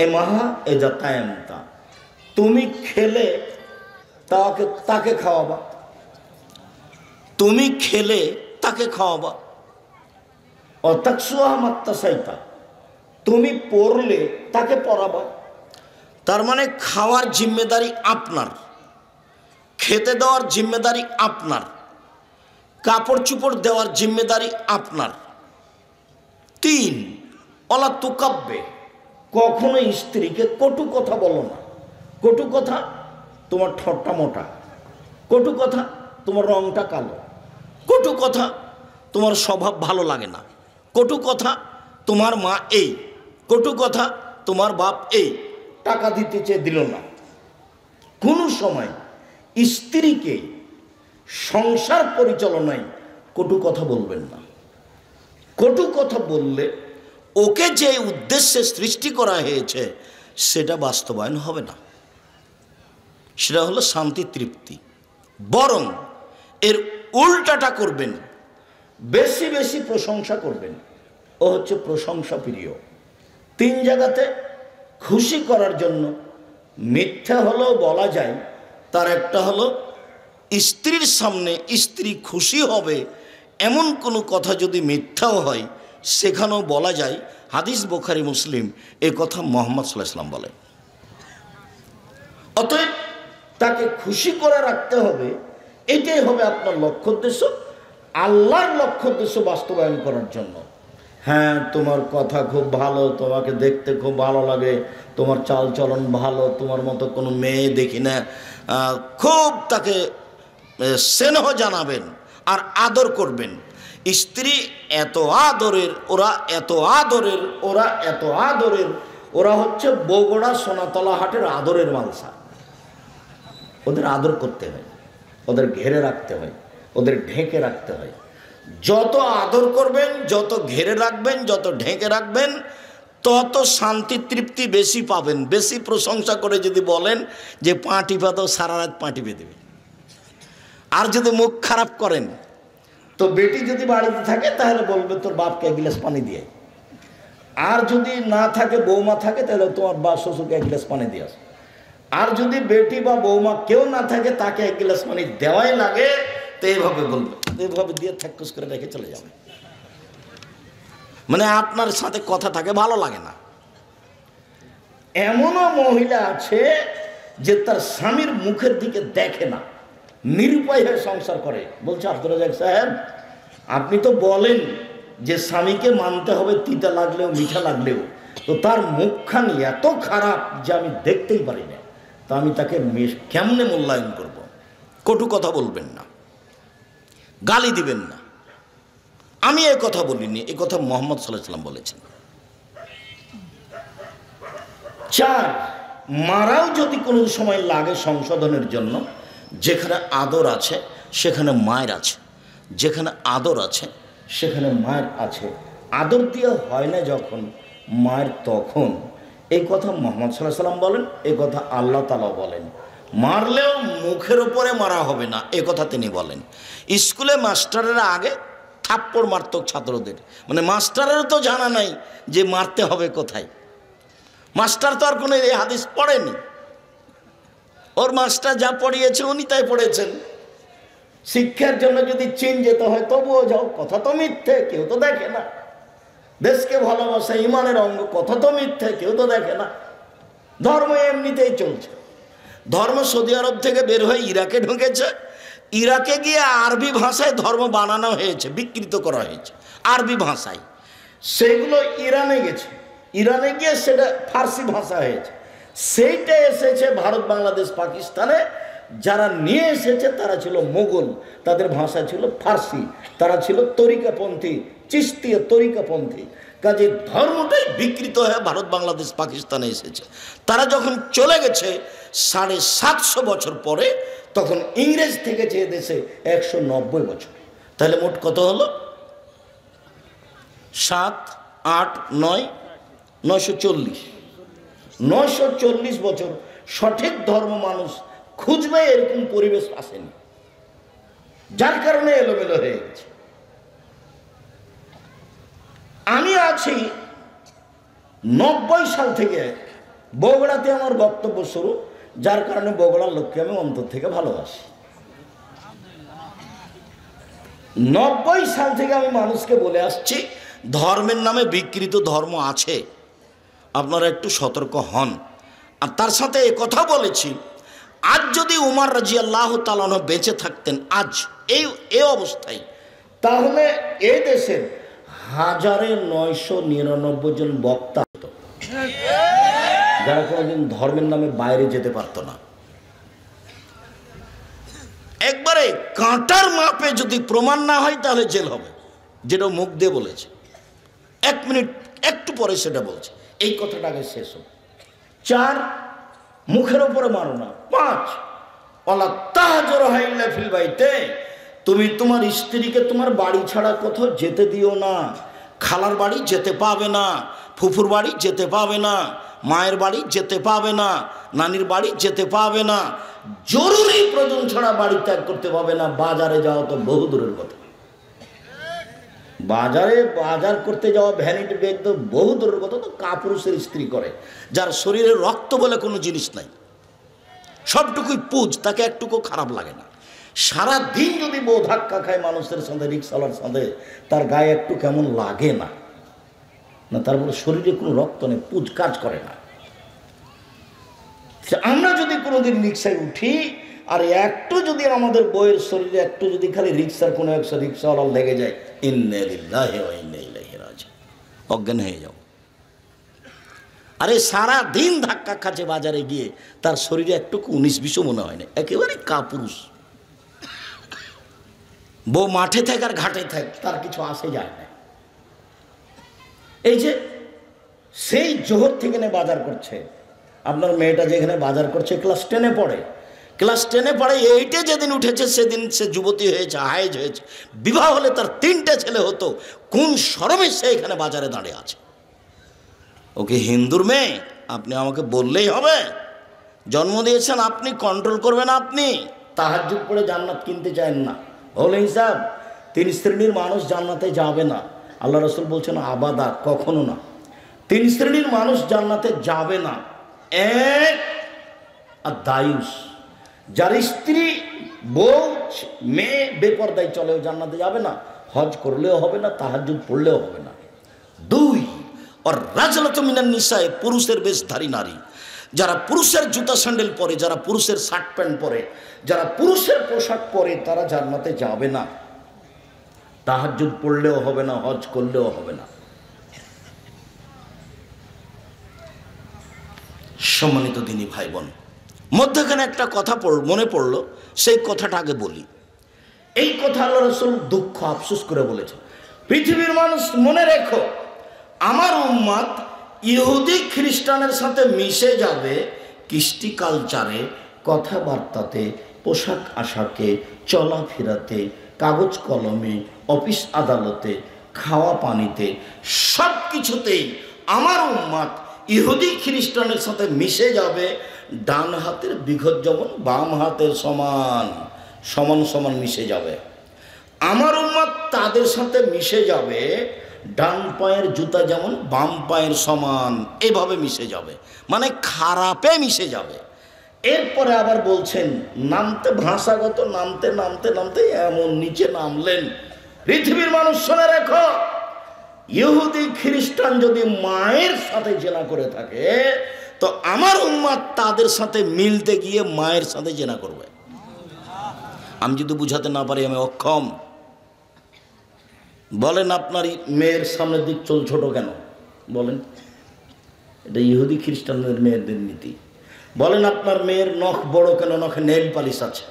এমাহা এজা তায়ামতা, তুমি খেলে তাকে খাওয়াবা, তুমি খেলে তাকে খাওয়াবা। অতাকসুহা মাত্তাসাইতা, তুমি পড়লে তাকে পড়াবা। তার মানে খাওয়ার জিম্মেদারি আপনার, খেতে দেওয়ার জিম্মেদারি আপনার, কাপড় চোপড় দেওয়ার জিম্মেদারি আপনার। 3, অলা তুকাব্বে, কখনো স্ত্রীকে কটু কথা বলো না। কটু কথা, তোমার ঠোঁটটা মোটা। কটু কথা, তোমার রংটা কালো। কটু কথা, তোমার স্বভাব ভালো লাগে না। কটু কথা, তোমার মা এই। কটু কথা, তোমার বাপ এই, টাকা দিতে চেয়ে দিল না। কোনো সময় স্ত্রীকে সংসার পরিচালনায় কটু কথা বলবেন না। কটু কথা বললে ওকে যে উদ্দেশ্যে সৃষ্টি করা হয়েছে সেটা বাস্তবায়ন হবে না, সেটা হলো শান্তি তৃপ্তি। বরং এর উল্টাটা করবেন, বেশি বেশি প্রশংসা করবেন। ও হচ্ছে প্রশংসা প্রিয়। 3 জায়গাতে খুশি করার জন্য মিথ্যা হলেও বলা যায়। তার একটা হলো স্ত্রীর সামনে স্ত্রী খুশি হবে এমন কোনো কথা যদি মিথ্যাও হয় সেখানেও বলা যায়। হাদিস বুখারী মুসলিম, এ কথা মুহাম্মদ সাল্লাল্লাহু আলাইহি ওয়াসাল্লাম বলে। অতএব তাকে খুশি করে রাখতে হবে, এটাই হবে আপনার লক্ষ্য উদ্দেশ্য, আল্লাহর লক্ষ্য উদ্দেশ্য বাস্তবায়ন করার জন্য। হ্যাঁ, তোমার কথা খুব ভালো, তোমাকে দেখতে খুব ভালো লাগে, তোমার চাল চলন ভালো, তোমার মতো কোনো মেয়ে দেখি না, খুব তাকে স্নেহ জানাবেন আর আদর করবেন। স্ত্রী এত আদরের, ওরা এত আদরের, ওরা এত আদরের, ওরা হচ্ছে বগুড়া সোনাতলা হাটের আদরের মালসা। ওদের আদর করতে হয়, ওদের ঘেরে রাখতে হয়, ওদের ঢেকে রাখতে হয়। যত আদর করবেন, যত ঘেরে রাখবেন, যত ঢেকে রাখবেন, তত শান্তি তৃপ্তি বেশি পাবেন। বেশি প্রশংসা করে যদি বলেন যে পা টিপা দাও, সারা রাত পা টিপে দেবে। আর যদি মুখ খারাপ করেন, তো বেটি যদি বাড়িতে থাকে তাহলে বলবে তোর বাপকে এক গ্লাস পানি দিয়ে, আর যদি না থাকে বৌমা থাকে তাহলে তোমার বা শ্বশুরকে এক গ্লাস পানি দিয়ে আস। আর যদি বেটি বা বৌমা কেউ না থাকে তাকে এক গ্লাস পানি দেওয়াই লাগে, তো এইভাবে বলবে, এইভাবে দিয়ে থাকুস করে রেখে চলে যাবে। মানে আপনার সাথে কথা থাকে, ভালো লাগে না। এমনও মহিলা আছে যে তার স্বামীর মুখের দিকে দেখে না, নিরুপায় হয়ে সংসার করে। বলছে আব্দুর রাজ্জাক সাহেব, আপনি তো বলেন যে স্বামীকে মানতে হবে তিতা লাগলেও মিঠা লাগলেও, তো তার মুখখানি এত খারাপ যে আমি দেখতেই পারি না, তো আমি তাকে কেমনে মূল্যায়ন করব? কটু কথা বলবেন না, গালি দিবেন না। আমি এ কথা বলিনি, এ কথা মুহাম্মদ সাল্লাল্লাহু আলাইহি ওয়াসাল্লাম বলেছেন। 4, মারাও যদি কোনো সময় লাগে সংশোধনের জন্য, যেখানে আদর আছে সেখানে মায়ের আছে, যেখানে আদর আছে সেখানে মায়ের আছে। আদর দিয়ে হয় না যখন মায়ের তখন। এই কথা মুহাম্মদ সাল্লাল্লাহু আলাইহি ওয়াসাল্লাম বলেন, এই কথা আল্লাহ তাআলা বলেন। মারলেও মুখের উপরে মারা হবে না, এ কথা তিনি বলেন। স্কুলে মাস্টারেরা আগে থাপ্পড় মারত ছাত্রদের, মানে মাস্টারেরও তো জানা নাই যে মারতে হবে কোথায়। মাস্টার তো আর কোনো এই হাদিস পড়েনি, ওর মাস্টার যা পড়িয়েছে উনি তাই পড়েছেন। শিক্ষার জন্য যদি চীন যেতে হয় তবুও যাও, কথা তো মিথ্যে, কেউ তো দেখে না। দেশকে ভালোবাসা ইমানের অঙ্গ, কথা তো মিথ্যে, কেউ তো দেখে না। ধর্ম এমনিতেই চলছে। ধর্ম সৌদি আরব থেকে বের হয়ে ইরাকে ঢুকেছে, ইরাকে গিয়ে আরবি ভাষায় ধর্ম বানানো হয়েছে, বিকৃত করা হয়েছে আরবি ভাষায়। সেগুলো ইরানে গেছে, ইরানে গিয়ে সেটা ফার্সি ভাষা হয়েছে। সেইটা এসেছে ভারত, বাংলাদেশ, পাকিস্তানে। যারা নিয়ে এসেছে তারা ছিল মোগল, তাদের ভাষা ছিল ফার্সি, তারা ছিল তরিকাপন্থী, চিশতিয়া তরিকাপন্থী। কাজে ধর্মটাই বিকৃত হয়ে ভারত, বাংলাদেশ, পাকিস্তানে এসেছে। তারা যখন চলে গেছে 750 বছর পরে, তখন ইংরেজ থেকেছে দেশে 190 বছর। তাহলে মোট কত হলো? 7, 8, 9, 940। 940 বছর সঠিক ধর্ম মানুষ খুঁজবে, এরকম পরিবেশ আসেনি, যার কারণে এলোমেলো হয়ে গেছে। আমি আছি 90 সাল থেকে বগুড়াতে আমার বক্তব্য শুরু, যার কারণে বগুড়ার লোককে আমি অন্তর থেকে ভালোবাসি। 90 সাল থেকে আমি মানুষকে বলে আসছি ধর্মের নামে বিকৃত ধর্ম আছে, আপনারা একটু সতর্ক হন। আর তার সাথে এ কথা বলেছি, আজ যদি উমর রাদিয়াল্লাহু তাআলা আনহু বেঁচে থাকতেন আজ এই অবস্থায়, তাহলে এই দেশের 1999 জন বক্তা হতো, যারা কোনোদিন ধর্মের নামে বাইরে যেতে পারতো না। একবারে কাঁটার মাপে যদি প্রমাণ না হয় তাহলে জেল হবে, যেটা মুখ দিয়ে বলেছে। 1 মিনিট একটু পরে সেটা বলছে, এই কথাটা আগে শেষ হোক। 4, মুখের উপরে মারো না। 5, ওয়ালা তাহজুরহা ইল্লা ফিল বাইতে, তুমি তোমার স্ত্রীকে তোমার বাড়ি ছাড়া কোথাও যেতে দিও না। খালার বাড়ি যেতে পাবে না, ফুফুর বাড়ি যেতে পাবে না, মায়ের বাড়ি যেতে পাবে না, নানির বাড়ি যেতে পাবে না। জরুরি প্রয়োজন ছাড়া বাড়ি ত্যাগ করতে পাবে না। বাজারে যাওয়া তো বহু দূরের কথা, বাজার করতে যাওয়া ভ্যানিটি ব্যাগ তো বহু দূরের কথা, তো কাপুরুষের স্ত্রী করে, যার শরীরে রক্ত বলে কোনো জিনিস নাই, সবটুকুই পুজ, তাকে একটুকু খারাপ লাগে না। সারা দিন যদি বউ ধাক্কা খায় মানুষের সাথে, রিক্সাওয়ালার সাথে, তার গায়ে একটু কেমন লাগে না? না, তারপরে শরীরে কোনো রক্ত নেই, পুজ কাজ করে না। আমরা যদি কোনোদিন রিক্সায় উঠি আর একটু যদি আমাদের বইয়ের শরীরে একটু যদি খালি রিক্সার কোনো একশো রিক্সাওয়ালা লেগে যায়, ইন্না লিল্লাহি ওয়া ইন্না ইলাইহি রাজিউন, অজ্ঞান হয়ে যাও। আরে সারা দিন ধাক্কা খাচ্ছে বাজারে গিয়ে, তার শরীরে একটুকু 19-20 মনে হয় না, একেবারে কাপুরুষ। বউ মাঠে থাক আর ঘাটে থাক, তার কিছু আসে যায় না। এই যে সেই জোহর থেকে বাজার করছে, আপনার মেয়েটা যেখানে বাজার করছে ক্লাস 10-এ পড়ে, ক্লাস 10-এ পড়ে, 8-এ যেদিন উঠেছে সেদিন সে যুবতী হয়েছে, হায়েজ হয়েছে, বিবাহ হলে তার 3টে ছেলে হতো, কোন শরমে সে এখানে বাজারে দাঁড়িয়ে আছে? ওকে হিন্দুর মেয়ে, আপনি আমাকে বললেই হবে? জন্ম দিয়েছেন আপনি, কন্ট্রোল করবেন আপনি। তাহাজ্জুদ পড়ে জান্নাত কিনতে চান না, হল হিসাব। তিন শ্রেণীর মানুষ জান্নাতে যাবে না। আল্লাহ রাসূল বলছেন আবাদা, কখনো না। তিন শ্রেণীর মানুষ জান্নাতে যাবে না। এক, আর দায়ুস, যার স্ত্রী বউ মেয়ে বেপরদায় চলেও জান্নাতে যাবে না, হজ করলেও হবে না, তাহাজ্জুদ পড়লেও হবে না। দুই, আর রাজলাতু মিনান নিসায়ে, পুরুষের বেশধারী নারী, যারা পুরুষের জুতা স্যান্ডেল পরে, যারা পুরুষের শার্ট প্যান্ট পরে, যারা পুরুষের পোশাক পরে, তারা জান্নাতে যাবে না, তাহাজ্জুদ পড়লেও হবে না, হজ করলেও হবে না। সম্মানিত দিনী ভাই বোন, মধ্যখানে একটা কথা মনে পড়লো, সেই কথাটা আগে বলি। এই কথা আল্লাহ রাসূল দুঃখ আফসোস করে বলেছে, পৃথিবীর মানুষ মনে রেখো, আমার উম্মত ইহুদি খ্রিস্টানের সাথে মিশে যাবে কৃষ্টি কালচারে, কথাবার্তাতে, পোশাক আশাকে, চলাফেরাতে, কাগজ কলমে, অফিস আদালতে, খাওয়া পানিতে, সব কিছুতেই আমার উম্মত ইহুদি খ্রিস্টানের সাথে মিশে যাবে। ডান হাতের বিঘত যেমন বাম হাতের সমান সমান সমান মিশে যাবে। আমার উম্মত তাদের সাথে মিশে যাবে ডান পায়ের জুতা যেমন বাম পায়ের সমান, এভাবে মিশে যাবে, মানে খারাপে মিশে যাবে। এরপরে আবার বলছেন নামতে, ভাষাগত নামতে নামতে নামতে এমন নিচে নামলেন, পৃথিবীর মানুষ শুনে রেখো, ইহুদি খ্রিস্টান যদি মায়ের সাথে জেনা করে থাকে, তো আমার উম্মত তাদের সাথে মিলতে গিয়ে মায়ের সাথে জেনা করবে। আমি যদি বুঝাতে না পারি আমি অক্ষম। বলেন আপনার মেয়ের সামনের দিক চুল ছোট কেন? বলেন, এটা ইহুদি খ্রিস্টানদের মেয়েদের নীতি। বলেন আপনার মেয়ের নখ বড় কেন? নখে নেইল পালিশ আছে।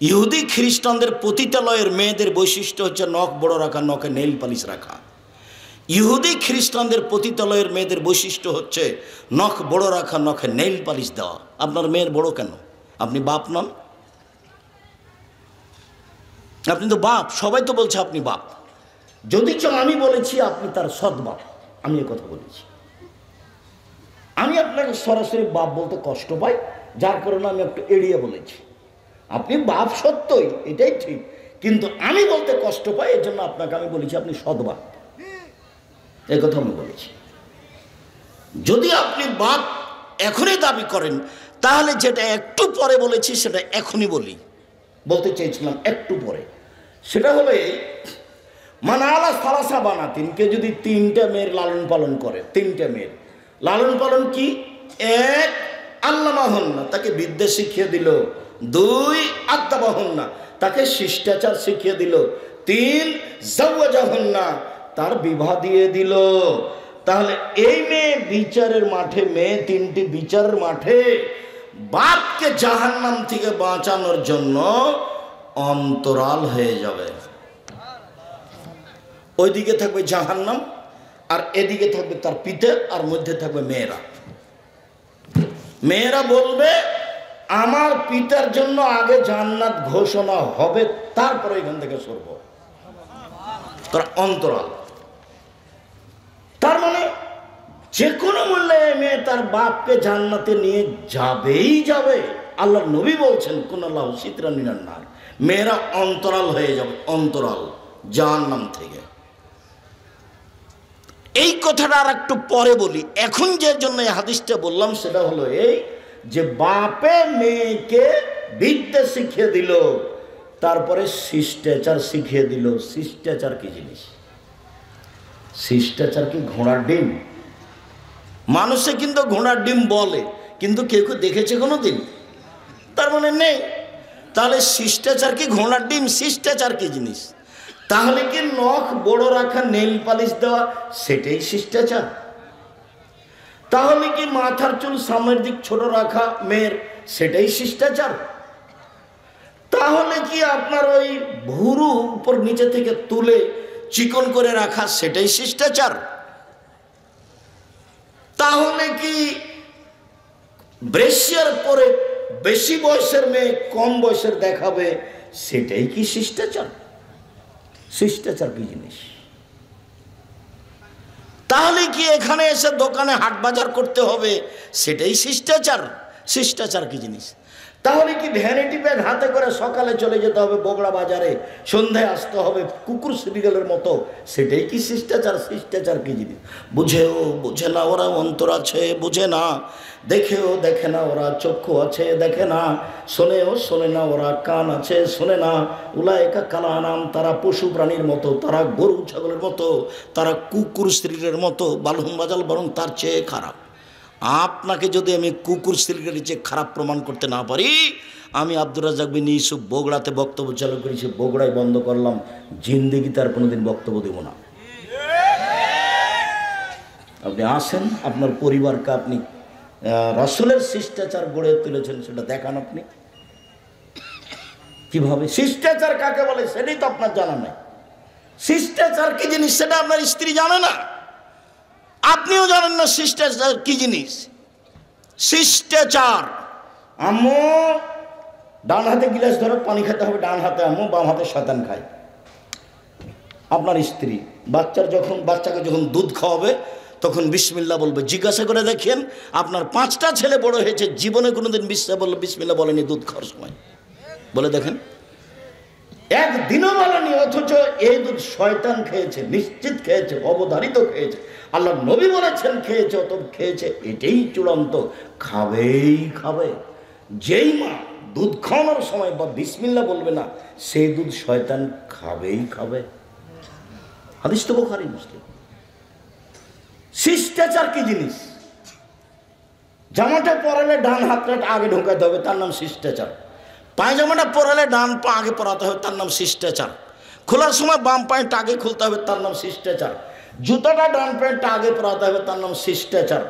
ইহুদি খ্রিস্টানদের পতিতালয়ের মেয়েদের বৈশিষ্ট্য হচ্ছে নখ বড় রাখা, নখে নেইল পালিশ রাখা। ইহুদি খ্রিস্টানদের পতিতালয়ের মেয়েদের বৈশিষ্ট্য হচ্ছে নখ বড় রাখা, নখে নেইল পালিশ দেওয়া। আপনার মেয়ের বড় কেন? আপনি বাপ নন? আপনি তো বাপ, সবাই তো বলছে আপনি বাপ। যদি আমি বলেছি আপনি তার সৎ বাপ, আমি এ কথা বলেছি। আমি আপনাকে সরাসরি বাপ বলতে কষ্ট পাই, যার কারণে আমি একটু এড়িয়ে বলেছি। আপনি বাপ সত্যই, এটাই ঠিক, কিন্তু আমি বলতে কষ্ট পাই, এর জন্য আপনাকে আমি বলেছি আপনি সৎ বাপ, এই কথা আমি বলেছি। যদি আপনি বাপ এখনই দাবি করেন, তাহলে যেটা একটু পরে বলেছি সেটা এখনই বলতে চেয়েছিলাম একটু পরে। সেটা হলে মানে আলা সালাসা বানাতিন, কে যদি তিনটা মেয়ের লালন পালন করে, তিনটা মেয়ের লালন পালন কি? এক, আল্লামাহুন্না, তাকে বিদ্যা শিখিয়ে দিল। দুই, আদ্দাবাহুন্না, তাকে শিষ্টাচার শিখিয়ে দিল। তিন, জাওয়াজাহুন্না, তার বিবাহ দিয়ে দিল। তাহলে এই মেয়ে বিচারের মাঠে, মেয়ে তিনটি বিচারের মাঠে বাপকে জাহান্নাম থেকে বাঁচানোর জন্য অন্তরাল হয়ে যাবে। ওইদিকে থাকবে জাহান্নাম, আর এদিকে থাকবে তার পিতা, আর মধ্যে থাকবে মেয়েরা। মেয়েরা বলবে আমার পিতার জন্য আগে জান্নাত ঘোষণা হবে, তারপরে এখান থেকে সরব। তার অন্তরাল। তার মানে যে কোনো মূল্যে মেয়ে তার বাপকে জান্নাতে নিয়ে যাবেই যাবে। আল্লাহর নবী বলছেন কুনাল্লাহু সিতরান মিনান নার, মেয়েরা অন্তরাল হয়ে যাবে, অন্তরাল জাহান্নাম থেকে। এই কথাটা আর একটু পরে বলি। এখন যে জন্য এই হাদিসটা বললাম সেটা হলো এই যে বাপে মেয়েকে বিদ্যা শিখিয়ে দিল, তারপরে শিষ্টাচার শিখিয়ে দিল। শিষ্টাচার কি জিনিস? শিষ্টাচার কি ঘোড়ার ডিম? মানুষে কিন্তু ঘোড়ার ডিম বলে, কিন্তু কেউ কেউ দেখেছে কোনো দিন? তার মানে নেই। তাহলে শিষ্টাচার কি ঘোড়ার ডিম? শিষ্টাচার কি জিনিস? তাহলে কি নখ বড় রাখা, নেল পালিশ দেওয়া, সেটাই শিষ্টাচার? তাহলে কি মাথার চুল সামনের দিক ছোট রাখা মেয়ের, সেটাই শিষ্টাচার? তাহলে কি আপনার ওই ভুরু উপর নিচে থেকে তুলে চিকন করে রাখা, সেটাই শিষ্টাচার? তাহলে কি ব্রেসিয়ার পরে বেশি বয়সের মেয়ে কম বয়সের দেখাবে, সেটাই কি শিষ্টাচার? শিষ্টাচার কি জিনিস? তাহলে কি এখানে এসে দোকানে হাট বাজার করতে হবে, সেটাই শিষ্টাচার? শিষ্টাচার কি জিনিস? তাহলে কি ভ্যানিটি ব্যাগ হাতে করে সকালে চলে যেতে হবে বগড়া বাজারে, সন্ধ্যায় আসতে হবে কুকুর সিরিয়ালের মতো? সেটাই কি শিষ্টাচার? শিষ্টাচার কি জিনিস? বুঝেও বুঝে না ওরা, অন্তর আছে বুঝে না, দেখেও দেখে না ওরা, চক্ষু আছে দেখে না, শোনেও শোনে না ওরা, কান আছে শোনে না। উলায়েকা কাল আনাম, তারা পশু প্রাণীর মতো, তারা গরু ছাগলের মতো, তারা কুকুর স্ত্রীর মতো, বালহুম বাজাল, বরং তার চেয়ে খারাপ। আপনাকে যদি আমি কুকুর স্ত্রীর চেয়ে খারাপ প্রমাণ করতে না পারি, আমি আব্দুর রাজ্জাক বিন ইউসুফ বগুড়াতে বক্তব্য চালু করেছি, বগুড়ায় বন্ধ করলাম, জিন্দেগিতে আর কোনোদিন বক্তব্য দেব না। আপনি আসেন, আপনার পরিবারকে আপনি রাসূলের শিষ্টাচার গড়ে তুলেছেন, সেটা দেখান আপনি কিভাবে। শিষ্টাচার কাকে বলে সেটাই তো আপনার জানা নাই। শিষ্টাচার কি জিনিস সেটা আপনার স্ত্রী জানে না, আপনিও জানেন না শিষ্টাচার কি জিনিস। শিষ্টাচার, আম্মু ডান হাতে গিলাস ধরো, পানি খেতে হবে ডান হাতে, আম্মু বাম হাতে শয়তান খায়। আপনার স্ত্রী বাচ্চাকে যখন দুধ খাওয়াবে তখন বিসমিল্লাহ বলবে। জিজ্ঞাসা করে দেখেন, আপনার 5টা ছেলে বড় হয়েছে, জীবনে কোনোদিন বিসমিল্লাহ বলেনি দুধ খাওয়ার সময়? বলে দেখেন, একদিনও বলেনি, অথচ এই দুধ শয়তান খেয়েছে, নিশ্চিত খেয়েছে, অবধারিত খেয়েছে, আল্লাহ নবী বলেছেন খেয়েছে, অত খেয়েছে, এটাই চূড়ান্ত, খাবেই খাবে। যেই মা দুধ খাওয়ানোর সময় বা বিসমিল্লাহ বলবে না, সেই দুধ শয়তান খাবেই খাবে। হাদিস তো বুখারী মুসলিম। শিষ্টাচার কি জিনিস? জামাটা পরালে ডান হাতটা আগে ঢোকাতে হবে, তার নাম শিষ্টাচার। পায়জামাটা পরালে ডান পা আগে পরাতে হবে, তার নাম শিষ্টাচার। খোলার সময় বাম পায়েটা আগে খুলতে হবে, তার নাম শিষ্টাচার। জুতাটা ডান পায়েটা আগে পরাতে হবে, তার নাম শিষ্টাচার।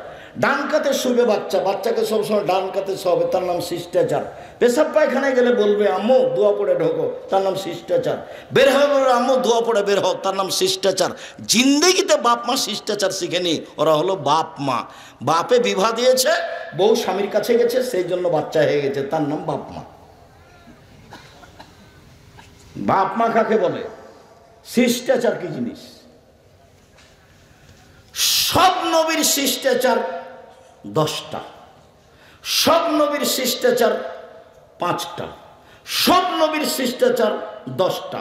ডান কাতে শুবে বাচ্চাকে সবসময় ডান কাতে শোবে, তার নাম শিষ্টাচার। পেশাব পায়খানায় গেলে বলবে আম্মু দোয়া পড়ে ঢোকো, তার নাম শিষ্টাচার। বের হবে বলবে আম্মু দোয়া পড়ে বের হও, তার নাম শিষ্টাচার। জিন্দেগিতে বাপ মা শিষ্টাচার শিখেনি, ওরা হলো বাপ মা। বাপে বিবাহ দিয়েছে, বউ স্বামীর কাছে গেছে, সেই জন্য বাচ্চা হয়ে গেছে, তার নাম বাপ মা। বাপ মা কাকে বলে? শিষ্টাচার কি জিনিস? সব নবীর শিষ্টাচার 10টা, সব নবীর শিষ্টাচার 5টা, সব নবীর শিষ্টাচার 10টা,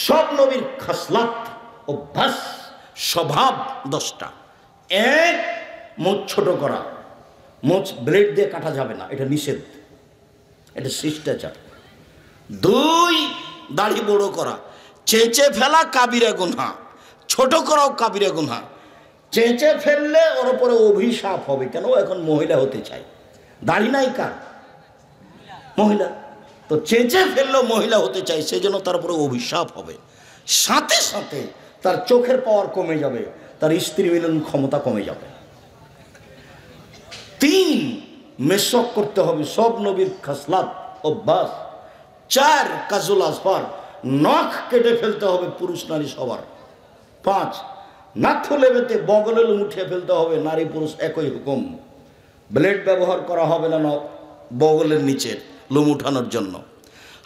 সব নবীর খাসলাত, অভ্যাস, স্বভাব 10টা। এক, মুখ ছোট করা, মুখ ব্লেড দিয়ে কাটা যাবে না, এটা নিষেধ, এটা শিষ্টাচার। 2, দাড়ি বড় করা, চেঁচে ফেলা কাবিরা গুনহা, ছোট করাও কাবিরা গুনহা। চেঁচে ফেললে ওর উপরে অভিশাপ হবে, কেন? এখন মহিলা হতে চায়, দাড়ি নাই কার? মহিলা। তো চেঁচে ফেললেও মহিলা হতে চাই, সেই জন্য তার উপরে অভিশাপ হবে। সাথে সাথে তার চোখের পাওয়ার কমে যাবে, তার স্ত্রী মিলন ক্ষমতা কমে যাবে। 3, মেশক করতে হবে, সব নবীর খাসলাত, অভ্যাস। 4, কাজুল আসফার, নখ কেটে ফেলতে হবে পুরুষ নারী সবার। 5, নাথলে বেতে বগলের উঠিয়ে ফেলতে হবে, নারী পুরুষ একই হুকুম। ব্লেড ব্যবহার করা হবে না বগলের নিচের লোম উঠানোর জন্য।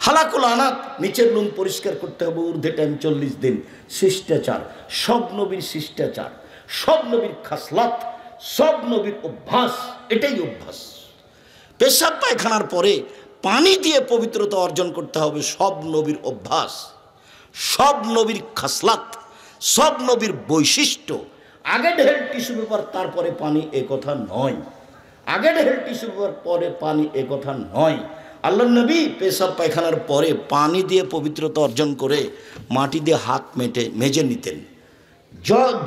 হালাকুল আনাত, নিচের লোম পরিষ্কার করতে হবে, ঊর্ধ্বে টাইম 40 দিন। শিষ্টাচার, সব নবীর শিষ্টাচার, সব নবীর খাসলাত, সব নবীর অভ্যাস, এটাই অভ্যাস। পেশাব পায়খানার পরে পানি দিয়ে পবিত্রতা অর্জন করতে হবে, সব নবীর অভ্যাস, সব নবীর খাসলাত, সব নবীর বৈশিষ্ট্য। আগে ঢেল টিস্যু পেপার তারপরে পানি, এ কথা নয়। আগে ঢেল টিস্যু পেপার পরে পানি, এ কথা নয়। আল্লাহ নবী পেশাব পায়খানার পরে পানি দিয়ে পবিত্রতা অর্জন করে মাটি দিয়ে হাত মেজে নিতেন।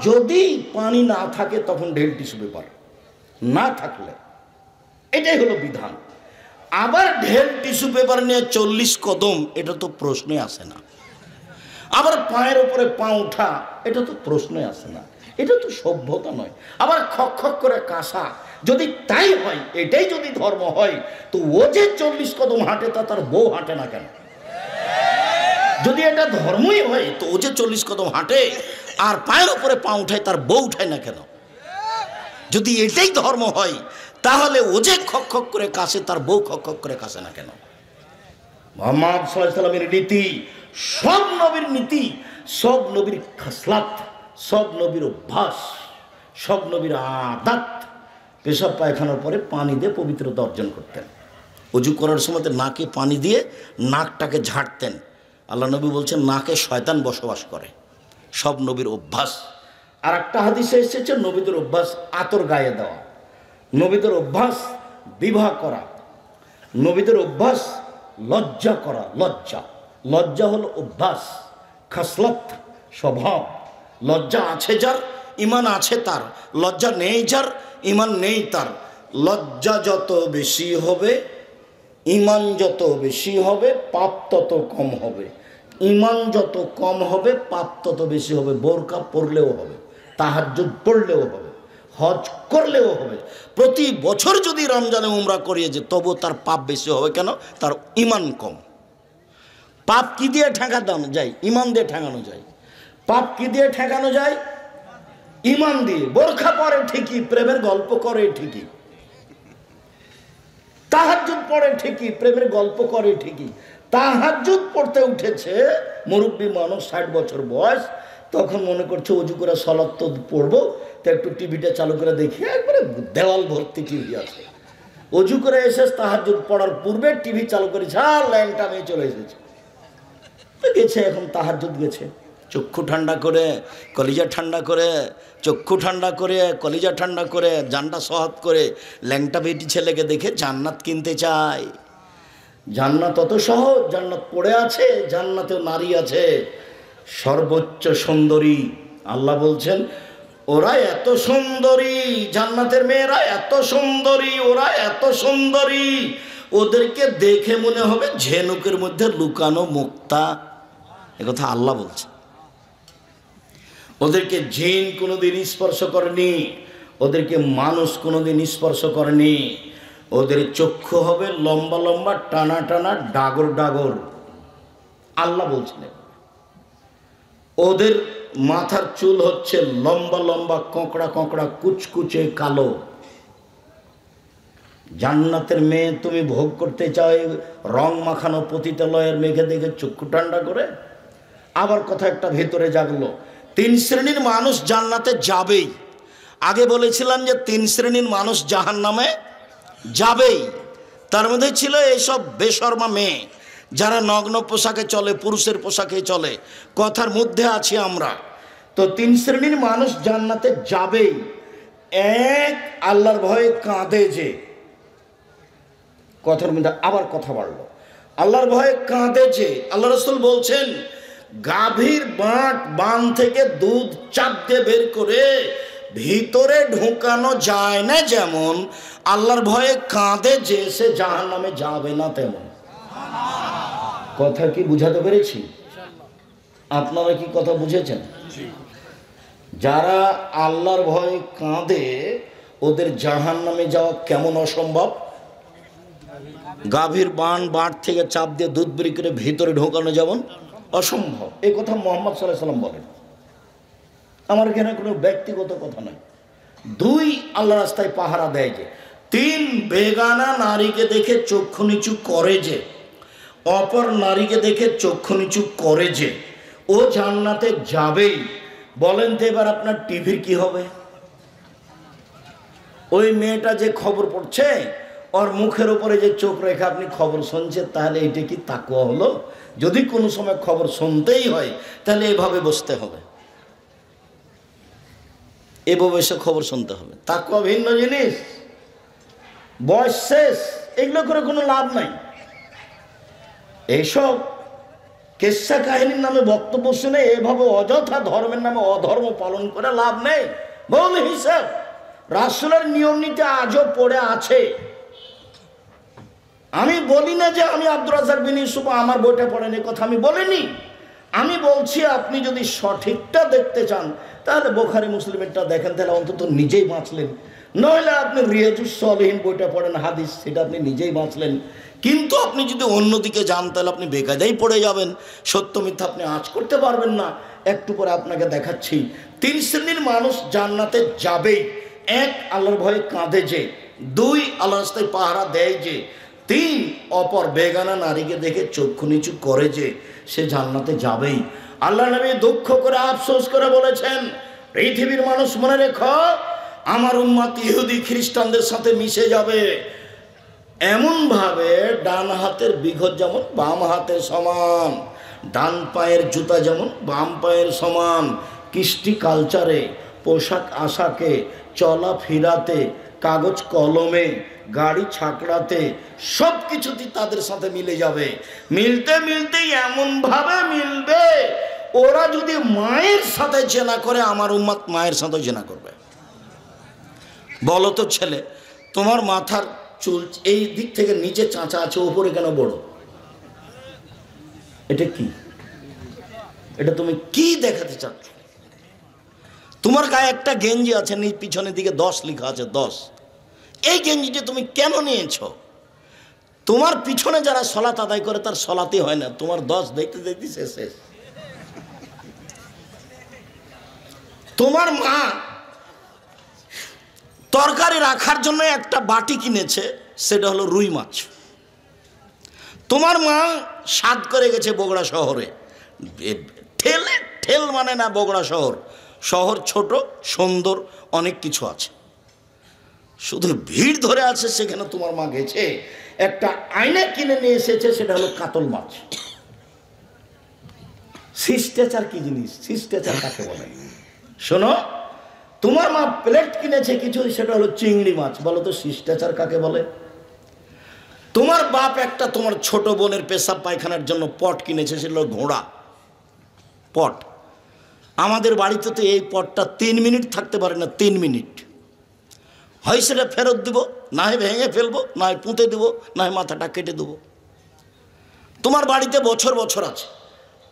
যদি পানি না থাকে তখন ঢেল টিস্যু পেপার, না থাকলে, এটাই হলো বিধান। আবার ঢেল টিস্যু পেপার নিয়ে 40 কদম, এটা তো প্রশ্নই আসে না। আবার পায়ের উপরে পা উঠা, এটা তো প্রশ্নই আসে না, এটা তো সভ্যতা নয়। আবার খক খক করে কাশা, যদি তাই হয়, এটাই যদি ধর্ম হয়, তো ও যে 40 কদম হাঁটে তা তার বউ হাঁটে না কেন? যদি এটা ধর্মই হয়, তো ও যে 40 কদম হাঁটে আর পায়ের উপরে পা উঠায়, তার বউ উঠায় না কেন? যদি এটাই ধর্ম হয়, তাহলে ও যে খক খক করে কাশে, তার বউ খক খক করে কাশে না কেন? মুহাম্মদ সাল্লাল্লাহু আলাইহি ওয়াসাল্লামের নীতি, সব নবীর নীতি, সব নবীর খাসলাত, সব নবীর অভ্যাস, সব নবীর আদাত, পেশাব পায়খানার পরে পানি দিয়ে পবিত্রতা অর্জন করতেন। অজু করার সময় নাকে পানি দিয়ে নাকটাকে ঝাড়তেন। আল্লাহ নবী বলছেন নাকে শয়তান বসবাস করে, সব নবীর অভ্যাস। আর একটা হাদিসে এসেছে নবীদের অভ্যাস আতর গায়ে দেওয়া, নবীদের অভ্যাস বিবাহ করা, নবীদের অভ্যাস লজ্জা করা। লজ্জা হলো অভ্যাস, খাসলত, স্বভাব। লজ্জা আছে যার, ইমান আছে তার। লজ্জা নেই যার, ইমান নেই তার। লজ্জা যত বেশি হবে, ইমান যত বেশি হবে, পাপ তত কম হবে। ইমান যত কম হবে, পাপ তত বেশি হবে। বোরকা পড়লেও হবে, তাহাজ্জুদ পড়লেও হবে, হজ করলেও হবে। প্রতি বছর যদি রমজানে উমরা করিয়ে যে, তবু তার পাপ বেশি হবে। কেন? তার ইমান কম। পাপ কি দিয়ে ঠেকানো যায়? ইমান দিয়ে ঠেকানো যায়। পাপ কি দিয়ে ঠেকানো যায়? ইমান দিয়ে। বোরখা পরে ঠিকই, প্রেমের গল্প করে ঠিকই, তাহাজ্জুদ পড়ে ঠিকই, প্রেমের গল্প করে ঠিকই। তাহাজ্জুদ পড়তে উঠেছে মুরব্বী মানুষ, 60 বছর বয়স, তখন মনে করছে অজু করে সালাত তো পড়বো, তো একটু টিভিটা চালু করে দেখি, একবারে দেওয়াল ভর্তি টিভি আছে। অজু করে এসে তাহাজ্জুদ পড়ার পূর্বে টিভি চালু করে ঝাল ল্যাংটা মেয়ে চলে এসেছে, গেছে এখন তাহাজ্জুদ গেছে। চক্ষু ঠান্ডা করে, কলিজা ঠান্ডা করে, চক্ষু ঠান্ডা করে, কলিজা ঠান্ডা করে, জানটা সহৎ করে ল্যাংটা বেটি ছেলেকে দেখে জান্নাত কিনতে চায়। জান্নাত অত সহজ? জান্নাত পড়ে আছে, জান্নাতেও নারী আছে, সর্বোচ্চ সুন্দরী। আল্লাহ বলছেন ওরা এত সুন্দরী, জান্নাতের মেয়েরা এত সুন্দরী, ওরা এত সুন্দরী, ওদেরকে দেখে মনে হবে ঝিনুকের মধ্যে লুকানো মুক্তা। একথা আল্লাহ বলছে। ওদেরকে জিন কোনোদিন স্পর্শ করেনি, ওদেরকে মানুষ কোনোদিন স্পর্শ করেনি। ওদের চক্ষু হবে লম্বা লম্বা, টানা টানা, ডাগর ডাগর। আল্লাহ বলছিলেন ওদের মাথার চুল হচ্ছে লম্বা লম্বা, কোঁকড়া কোঁকড়া, কুচকুচে কালো। জান্নাতের মেয়ে তুমি ভোগ করতে চাও রং মাখানো পতিতালয়ের মেঘে দেখে চক্ষু ঠান্ডা করে? আবার কথা একটা ভেতরে জাগলো, 3 শ্রেণীর মানুষ জান্নাতে যাবেই। আগে বলেছিলাম যে 3 শ্রেণীর মানুষ জাহান্নামে যাবেই। তার মধ্যে ছিল এইসব বেশরমা মেয়ে যারা নগ্ন পোশাকে চলে, পুরুষের পোশাকে চলে। কথার মধ্যে আছি আমরা। তো 3 শ্রেণীর মানুষ জান্নাতে যাবেই। এক, আল্লাহর ভয়ে কাঁদে যে, কথার মধ্যে আবার কথা বাড়লো, আল্লাহর ভয়ে কাঁদে যে। আল্লাহ রাসূল বলছেন গাভীর বান থেকে দুধ চাপ দিয়ে বের করে ভিতরে ঢোকানো যায় না যেমন, আল্লাহর ভয়ে কাঁদে যে সে জাহান্নামে যাবে না তেমন। কথা কি বুঝাতে পেরেছি? আপনারা কি কথা বুঝেছেন? যারা আল্লাহর ভয়ে কাঁদে ওদের জাহান্নামে যাওয়া কেমন অসম্ভব? গাভীর বাঁট থেকে চাপ দিয়ে দুধ বের করে ভিতরে ঢোকানো যেমন অসম্ভব। এই কথা মুহাম্মদ সাল্লাল্লাহু আলাইহি ওয়াসাল্লাম বলেন। আমার এখানে কোনো ব্যক্তিগত কথা নয়। 2, আল্লাহ রাস্তায় পাহারা দেয় যে। 3, বেগানা নারীকে দেখে চক্ষু নিচু করে যে, অপর নারীকে দেখে চক্ষু নিচু করে যে, ও জান্নাতে যাবেই। বলেন তো এবার আপনার টিভির কি হবে? ওই মেয়েটা যে খবর পড়ছে, ওর মুখের উপরে যে চোখ রেখে আপনি খবর শুনছেন, তাহলে এটা কি তাকওয়া হলো? যদি কোনো সময় খবর শুনতেই হয় তাহলে এভাবে বসতে হবে, এভাবে এসে খবর শুনতে হবে। তাকওয়া ভিন্ন জিনিস, বয়স শেষ, এগুলো করে কোনো লাভ নাই। এইসব কেচ্ছা কাহিনীর নামে বক্তব্য শুনে এভাবে অযথা ধর্মের নামে অধর্ম পালন করে লাভ নেই। বল হিসাব রাসূলের নিয়ম নীতি আজও পড়ে আছে। আমি বলি না যে আমি আব্দুর রাজ্জাক বিন ইউসুফ আমার বইটা পড়েন, এই কথা আমি বলিনি। আমি বলছি আপনি যদি সঠিকটা দেখতে চান তাহলে বুখারী মুসলিমেরটা দেখেন, তাহলে অন্তত নিজেই বাঁচলেন। নইলে আপনি রিয়াজুস সলিহিন বইটা পড়েন, হাদিস, সেটা আপনি নিজেই বাঁচলেন। কিন্তু আপনি যদি অন্যদিকে যান তাহলে আপনি বেকায়দাই পড়ে যাবেন, সত্য মিথ্যা আপনি আঁচ করতে পারবেন না। একটু পরে আপনাকে দেখাচ্ছি। 3 শ্রেণীর মানুষ জান্নাতে যাবেই। 1, আল্লাহর ভয়ে কাঁদে যে। 2, আল্লাহ রাস্তায় পাহারা দেয় যে। 3, অপর বেগানা নারীকে দেখে চক্ষু নিচু করে যে, সে জান্নাতে যাবেই। আল্লাহ নবী দুঃখ করে আফসোস করে বলেছেন, পৃথিবীর মানুষ মনে রেখো, আমার উম্মত ইহুদি খ্রিস্টানদের সাথে মিশে যাবে। এমনভাবে ডান হাতের বিঘত যেমন বাম হাতের সমান, ডান পায়ের জুতা যেমন বাম পায়ের সমান, কৃষ্টি কালচারে, পোশাক আশাকে, চলা ফিরাতে, কাগজ কলমে, গাড়ি ছাকড়াতে, সব কিছুতেই তাদের সাথে মিলে যাবে। মিলতে মিলতেই এমনভাবে মিলবে, ওরা যদি মায়ের সাথে জেনা করে আমার উম্মত মায়ের সাথে জেনা করবে। বলো তো ছেলে, তোমার মাথার চুল এই দিক থেকে নিচে চাঁচা আছে, উপরে কেন বড়? এটা কি? এটা তুমি কি দেখাতে চাচ্ছ? তোমার গায়ে একটা গেঞ্জি আছে, পিছনের দিকে 10 লেখা আছে, 10। এই গেঞ্জিটা তুমি কেন নিয়েছ? তোমার পিছনে যারা সলাত আদায় করে তার সলাতে হয় না, তোমার 10 দেখতে দেখতে শেষ। তোমার মা তরকারি রাখার জন্য একটা বাটি কিনেছে, সেটা হলো রুই মাছ। তোমার মা স্বাদ করে গেছে বগুড়া শহরে, ঠেল মানে না, বগুড়া শহর ছোট, সুন্দর, অনেক কিছু আছে, শুধু ভিড় ধরে আছে। সেখানে তোমার মা গেছে, একটা আয়না কিনে নিয়ে এসেছে, সেটা হলো কাতল মাছ। শিষ্টাচার কি জিনিস? শিষ্টাচার কাকে বলে? শোনো, তোমার মা প্লেট কিনেছে কিছু, সেটা হলো চিংড়ি মাছ। বলো তো শিষ্টাচার কাকে বলে? তোমার বাপ একটা তোমার ছোট বোনের পেশাব পায়খানার জন্য পট কিনেছে, সেটা হলো ঘোড়া পট। আমাদের বাড়িতে তো এই পটটা 3 মিনিট থাকতে পারে না, 3 মিনিট। হয় সেটা ফেরত দেব, না হয় ভেঙে ফেলবো, না হয় পুঁতে দেবো, না হয় মাথাটা কেটে দেবো। তোমার বাড়িতে বছর বছর আছে।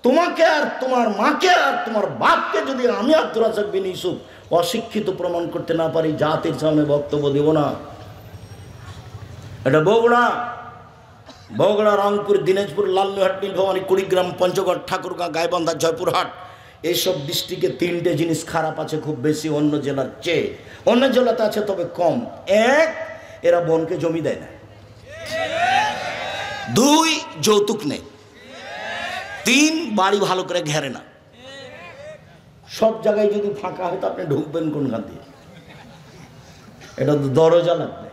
তোমাকে আর তোমার মাকে আর তোমার বাপকে যদি আমি আব্দুর রাজ্জাক বিন ইউসুফ অশিক্ষিত প্রমাণ করতে না পারি, জাতির সামনে বক্তব্য দেব না। এটা বগুড়া, রংপুর, দিনাজপুর, লালমনিরহাট, নীলফামারী, কুড়িগ্রাম, পঞ্চগড়, ঠাকুরগাঁ, গাইবান্ধা, জয়পুরহাট, এইসব ডিস্ট্রিক্টে 3টে জিনিস খারাপ আছে খুব বেশি অন্য জেলার চেয়ে। অন্য জেলাতে আছে তবে কম। 1, এরা বোনকে জমি দেয় না। 2, যৌতুক নেই। 3, বাড়ি ভালো করে ঘেরে না। সব জায়গায় যদি ফাঁকা হয় তো আপনি ঢুকবেন কোনখান দিয়ে? এটা তো দরজা লাগবে।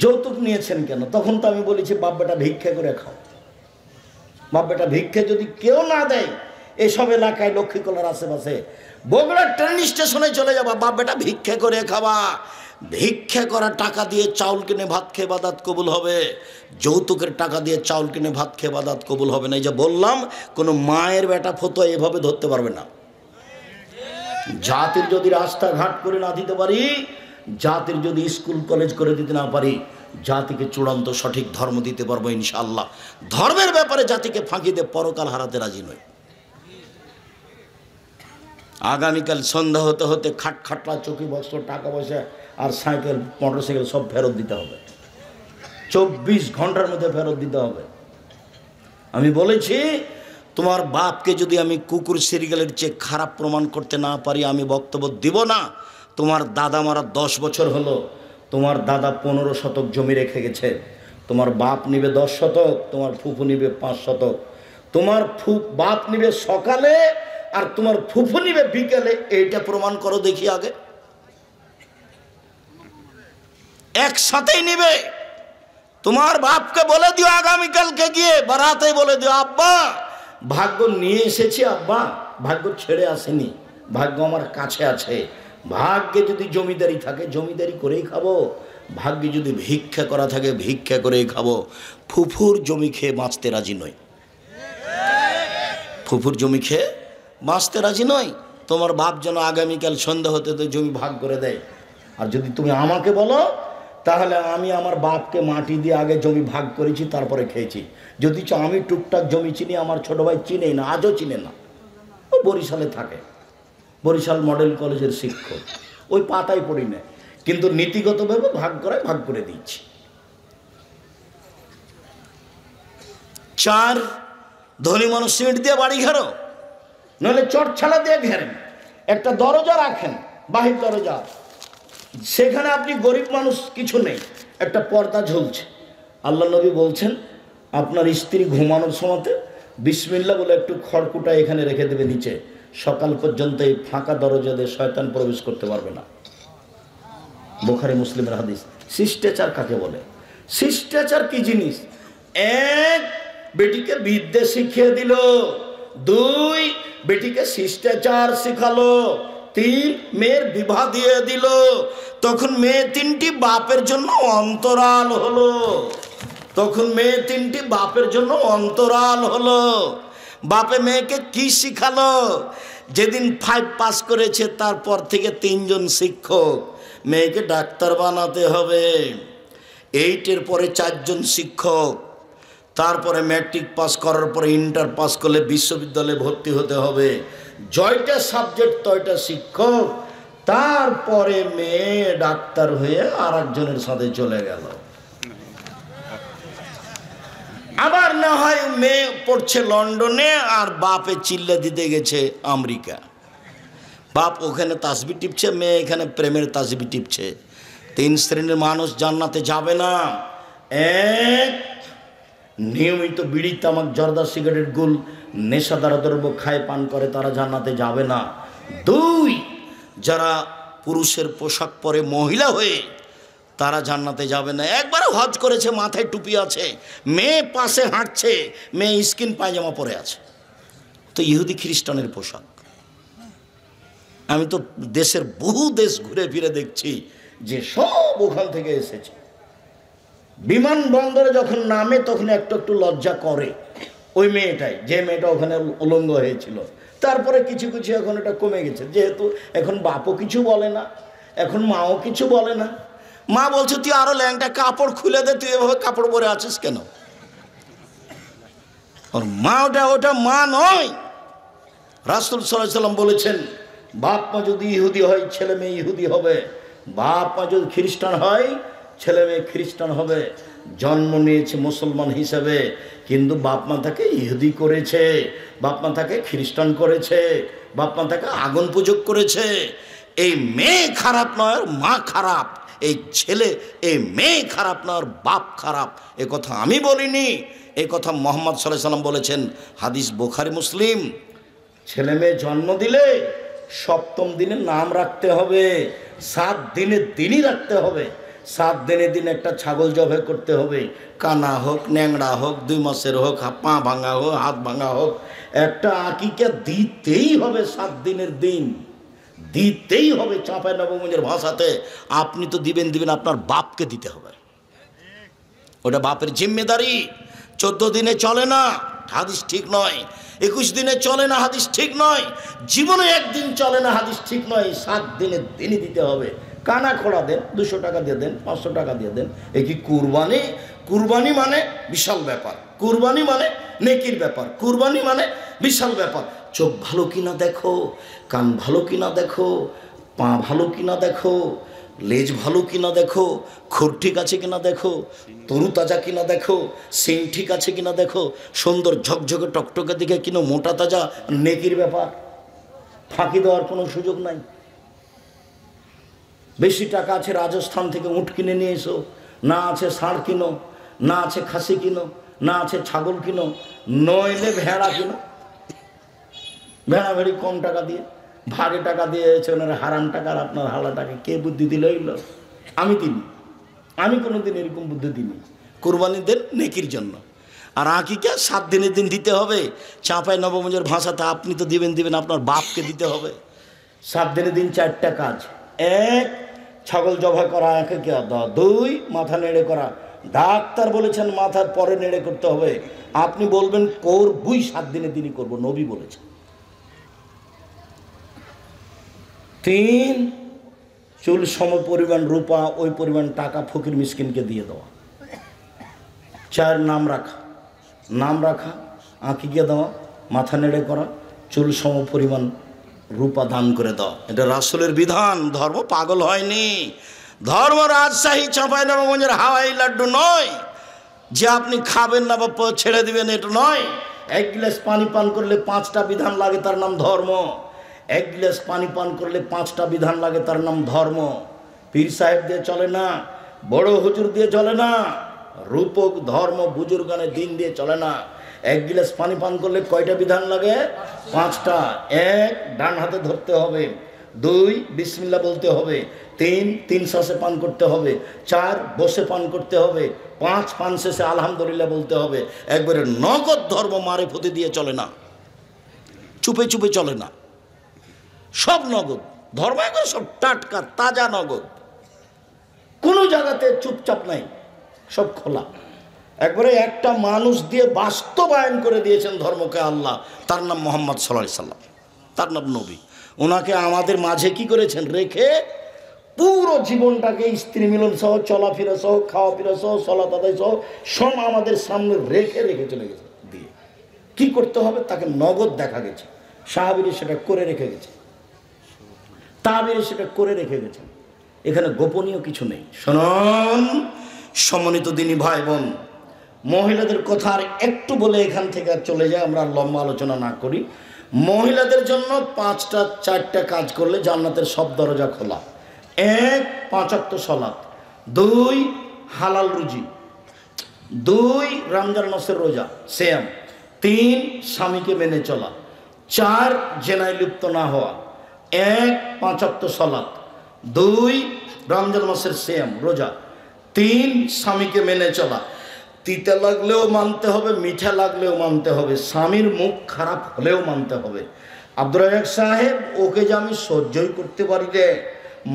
যৌতুক নিয়েছেন কেন? তখন তো আমি বলেছি বাপ বেটা ভিক্ষা করে খাও। বাপ বেটা ভিক্ষা যদি কেউ না দেয়, এসব এলাকায় লক্ষ্মীকলার আশেপাশে বগুড়া ট্রেন স্টেশনে চলে যাবা, বাপ বেটা ভিক্ষা করে খাবা। ভিক্ষা করা টাকা দিয়ে চাউল কিনে ভাত খেয়ে বাদাত কবুল হবে, যৌতুকের টাকা দিয়ে চাউল কিনে ভাত খেয়ে বাদাত কবুল হবে না। এই যে বললাম, কোনো মায়ের বেটা ফতোয়া এভাবে ধরতে পারবে না। জাতির যদি রাস্তাঘাট করে না দিতে পারি, জাতির যদি স্কুল কলেজ করে দিতে না পারি, জাতিকে চূড়ান্ত সঠিক ধর্ম দিতে পারবো ইনশাআল্লাহ। ধর্মের ব্যাপারে জাতিকে ফাঁকি দিয়ে পরকাল হারাতে রাজি নই। আগামীকাল সন্ধ্যা হতে হতে খাটলা, চৌকি, বস্ত্র, টাকা পয়সা আর সাইকেল, মোটরসাইকেল সব ফেরত দিতে হবে। 24 ঘন্টার মধ্যে ফেরত দিতে হবে। আমি বলেছি, তোমার বাপকে যদি আমি কুকুর সিরিয়ালের চেয়ে খারাপ প্রমাণ করতে না পারি, আমি বক্তব্য দিব না। তোমার দাদা মারা 10 বছর হলো, তোমার দাদা 15 শতক জমি রেখে গেছে। তোমার বাপ নিবে 10 শতক, তোমার ফুফু নিবে 5 শতক। তোমার বাপ নিবে সকালে আর তোমার ফুফু নিবে বিকেলে। এইটা প্রমাণ করো দেখি আগে। একসাথেই নিবে। তোমার বাপকে বলে দিও আগামীকালকে গিয়ে বারাতে বলে দিও, আব্বা ভাগ্য নিয়ে এসেছি, আব্বা ভাগ্য ছেড়ে আসেনি, ভাগ্য আমার কাছে আছে। ভাগ্যে যদি জমিদারি থাকে জমিদারি করেই খাবো, ভাগ্যে যদি ভিক্ষা করা থাকে ভিক্ষা করেই খাবো। ফুফুর জমি খেয়ে বাঁচতে রাজি নই, ফুফুর জমি খেয়ে বাঁচতে রাজি নই। তোমার বাপ যেন আগামীকাল সন্ধ্যা হতে তো জমি ভাগ করে দেয়। আর যদি তুমি আমাকে বলো, তাহলে আমি আমার বাপকে মাটি দিয়ে আগে জমি ভাগ করেছি, তারপরে খেয়েছি। যদি আমি টুকটাক জমি চিনি, আমার ছোট ভাই চিনেই না, আজও চিনে না। ও বরিশালে থাকে, বরিশাল মডেল কলেজের শিক্ষক, ওই পাতায় পড়ি না, কিন্তু নীতিগতভাবে ভাগ করায় ভাগ করে দিচ্ছি। 4, ধনী মানুষ সিমেন্ট দিয়ে বাড়ি ঘেরো, নাহলে চটছালা দিয়ে ঘেরেন। একটা দরজা রাখেন, বাহির দরজা, সেখানে আপনি গরিব মানুষ কিছু নেই, একটা পর্দা ঝুলছে। আল্লাহ নবী বলছেন, আপনার স্ত্রী ঘুমানোর সময়তে বিসমিল্লাহ বলে একটু খড়কুটা এখানে রেখে দেবে নিচে, সকাল পর্যন্ত এই ফাঁকা দরজা দিয়ে শয়তান প্রবেশ করতে পারবে না। বুখারী মুসলিমের হাদিস। শিষ্টাচার কাকে বলে? শিষ্টাচার কি জিনিস? এক, বেটিকে বিদ্যে শিখিয়ে দিল। দুই, বেটিকে শিষ্টাচার শিখালো। তিন, মেয়ের বিবাহ দিয়ে দিল। তখন মেয়ে তিনটি বাপের জন্য অন্তরাল হলো। তখন মেয়ে তিনটি বাপের জন্য অন্তরাল হলো। বাপে মেয়েকে কি শিখালো? যেদিন 5 পাস করেছে তারপর থেকে 3 জন শিক্ষক। মেয়েকে ডাক্তার বানাতে হবে। 8-এর পরে 4 জন শিক্ষক। তারপরে ম্যাট্রিক পাস করার পরে ইন্টার পাস করলে বিশ্ববিদ্যালয়ে ভর্তি হতে হবে। জয়টা সাবজেক্ট তয়টা শিক্ষক। তারপরে মেয়ে ডাক্তার হয়ে আর একজনের সাথে চলে গেল। আবার না হয় মেয়ে পড়ছে লন্ডনে আর বাপে চিল্লা দিতে গেছে আমেরিকা। বাপ ওখানে তাসবি টিপছে, মেয়ে এখানে প্রেমের তাসবি টিপছে। 3 শ্রেণীর মানুষ জান্নাতে যাবে না। এক, নিয়মিত বিড়ি তামাক জর্দা সিগারেট গুল নেশাদার দ্রব্য খায় পান করে, তারা জান্নাতে যাবে না। 2, যারা পুরুষের পোশাক পরে মহিলা হয়ে, তারা জান্নাতে যাবে না। একবারে হজ করেছে, মাথায় টুপি আছে, মেয়ে পাশে হাঁটছে, মেয়ে স্কিন পায়জামা পরে আছে, তো ইহুদি খ্রিস্টানের পোশাক। আমি তো দেশের বহু দেশ ঘুরে ফিরে দেখছি যে সব ওখান থেকে এসেছে। বিমানবন্দরে যখন নামে তখন একটু একটু লজ্জা করে ওই মেয়েটাই, যে মেয়েটা ওখানে উলঙ্গ হয়েছিল। তারপরে কিছু কিছু এখন এটা কমে গেছে, যেহেতু এখন বাপও কিছু বলে না, এখন মাও কিছু বলে না। মা বলছে তুই আরো ল্যাংটা কাপড় খুলে দে, তুই এভাবে কাপড় পরে আছিস কেন? আর মা ওটা মা নয়। রাসূল সাল্লাল্লাহু আলাইহি সাল্লাম বলেছেন, বাপ মা যদি ইহুদি হয় ছেলে মেয়ে ইহুদি হবে, বাপ মা যদি খ্রিস্টান হয় ছেলে মেয়ে খ্রিস্টান হবে। জন্ম নিয়েছে মুসলমান হিসেবে, কিন্তু বাপ মা তাকে ইহুদি করেছে, বাপ মা তাকে খ্রিস্টান করেছে, বাপ মা তাকে আগুন পূজক করেছে। এই মেয়ে খারাপ নয়, মা খারাপ। এই ছেলে, এই মেয়ে খারাপ না, আর বাপ খারাপ। এ কথা আমি বলিনি, এই কথা মুহাম্মদ সাল্লাল্লাহু আলাইহি সাল্লাম বলেছেন। হাদিস বুখারী মুসলিম। ছেলে মেয়ে জন্ম দিলে 7ম দিনে নাম রাখতে হবে, 7 দিনের দিনই রাখতে হবে। 7 দিনের দিন একটা ছাগল জবাই করতে হবে, কানা হোক, ন্যাংড়া হোক, 2 মাসের হোক, পা ভাঙা হোক, হাত ভাঙা হোক, একটা আকিকা দিতেই হবে। 7 দিনের দিন দিতেই হবে। চাঁপাই নবগঞ্জের ভাষাতে আপনি তো দিবেন, আপনার বাপকে দিতে হবে, ওটা বাপের জিম্মেদারি। 14 দিনে চলে না, হাদিস ঠিক নয়। 21 দিনে চলে না, হাদিস ঠিক নয়। জীবনে 1 দিন চলে না, হাদিস ঠিক নয়। 7 দিনের দিনই দিতে হবে। কানা খোড়া দেন, 200 টাকা দিয়ে দেন, 500 টাকা দিয়ে দেন। এ কি কুরবানি? কুরবানি মানে বিশাল ব্যাপার, কুরবানি মানে নেকির ব্যাপার, কুরবানি মানে বিশাল ব্যাপার। চোখ ভালো কিনা দেখো, কান ভালো কিনা দেখো, পা ভালো কিনা দেখো, লেজ ভালো কিনা দেখো, খুর ঠিক আছে কিনা দেখো, তরু তাজা কিনা দেখো, সিং ঠিক আছে কিনা দেখো, সুন্দর ঝকঝকে টকটকে দিকে কিনা মোটা তাজা, নেকির ব্যাপার। ফাঁকি দেওয়ার কোনো সুযোগ নাই। বেশি টাকা আছে, রাজস্থান থেকে উট কিনে নিয়ে এসো, না আছে ষাঁড় কিনো, না আছে খাসি কিনো, না আছে ছাগল কিনো, নইলে ভেড়া কিনো। ভেড়া ভেড়ি কম টাকা দিয়ে, ভাগে টাকা দিয়েছে ওনার হারাম টাকা, আর আপনার হালা টাকা কে বুদ্ধি দিল? এগুলো আমি দিনি, আমি কোনোদিন এরকম বুদ্ধি দিইনি। কুরবানি দেন নেকির জন্য। আর আকিকা 7 দিনের দিন দিতে হবে। চাঁপাই নবগঞ্জের ভাষাতে আপনি তো দিবেন, আপনার বাপকে দিতে হবে। 7 দিনের দিন 4টা কাজ। 1, ছাগল জবাই করা, আকিকা দেওয়া। 2, মাথা নেড়ে করা। ডাক্তার বলেছেন মাথার পরে নেড়ে করতে হবে, আপনি বলবেন করবই, 7 দিনের দিনই করবো, নবী বলেছেন। 3, চুল সম পরিমাণ রূপা, ওই পরিমাণ টাকা ফকির মিসকিনকে দিয়ে দেওয়া। 4, নাম রাখা, আঁকিকে দেওয়া, মাথা নেড়ে করা, চুল সম পরিমাণ রূপা দান করে দাও। এটা রাসূলের বিধান। ধর্ম পাগল হয়নি। ধর্ম রাজশাহী চাঁপাই নবগঞ্জের হাওয়াই লাড্ডু নয় যে আপনি খাবেন না বা ছেড়ে দিবেন, এটা নয়। 1 গ্লাস পানি পান করলে 5টা বিধান লাগে, তার নাম ধর্ম। 1 গ্লাস পানি পান করলে 5টা বিধান লাগে, তার নাম ধর্ম। পীর সাহেব দিয়ে চলে না, বড় হুজুর দিয়ে চলে না, রূপক ধর্ম বুজুর্গানের দিন দিয়ে চলে না। এক গিলাস পানি পান করলে কয়টা বিধান লাগে? 5টা। 1 ডান হাতে ধরতে হবে, 2 বিসমিল্লাহ বলতে হবে, 3 শ্বাসে পান করতে হবে, 4 বসে পান করতে হবে, 5 পান শেষে আলহামদুলিল্লাহ বলতে হবে। একবারে নগদ ধর্ম মারেফতি দিয়ে চলে না, চুপে চুপে চলে না, সব নগদ ধর্ম, একবার সব টাটকা তাজা নগদ, কোনো জায়গাতে চুপচাপ নাই, সব খোলা। একবারে একটা মানুষ দিয়ে বাস্তবায়ন করে দিয়েছেন ধর্মকে আল্লাহ, তার নাম মোহাম্মদ সাল্লাল্লাহু আলাইহি সাল্লাম, তার নাম নবী। ওনাকে আমাদের মাঝে কি করেছেন? রেখে পুরো জীবনটাকে স্ত্রী মিলন সহ, চলাফেরা সহ, খাওয়া ফেরা সহ, সলাত আদায় সহ সব আমাদের সামনে রেখে রেখে চলে গেছে দিয়ে। কি করতে হবে তাকে নগদ দেখা গেছে। সাহাবীরা সেটা করে রেখে গেছে, তাবেঈরা সেটা করে রেখে গেছে। এখানে গোপনীয় কিছু নেই। শুনুন সম্মানিত দিনী ভাই বোন, মহিলাদের কথা আর একটু বলে এখান থেকে চলে যায়, আমরা লম্বা আলোচনা না করি। মহিলাদের জন্য 4টা কাজ করলে জান্নাতের সব দরজা খোলা। 1 5 ওয়াক্ত সালাত, 2 হালাল রুজি, 2 রমজান মাসের রোজা সিয়াম, 3 স্বামীকে মেনে চলা, 4 জেনায় লিপ্ত না হওয়া। 1 5 ওয়াক্ত সালাত, 2 রমজান মাসের সিয়াম রোজা, 3 স্বামীকে মেনে চলা। তিতা লাগলেও মানতে হবে, মিঠা লাগলেও মানতে হবে, স্বামীর মুখ খারাপ হলেও মানতে হবে। আব্দুর রাজ্জাক সাহেব, ওকে যে আমি সহ্যই করতে পারি রে,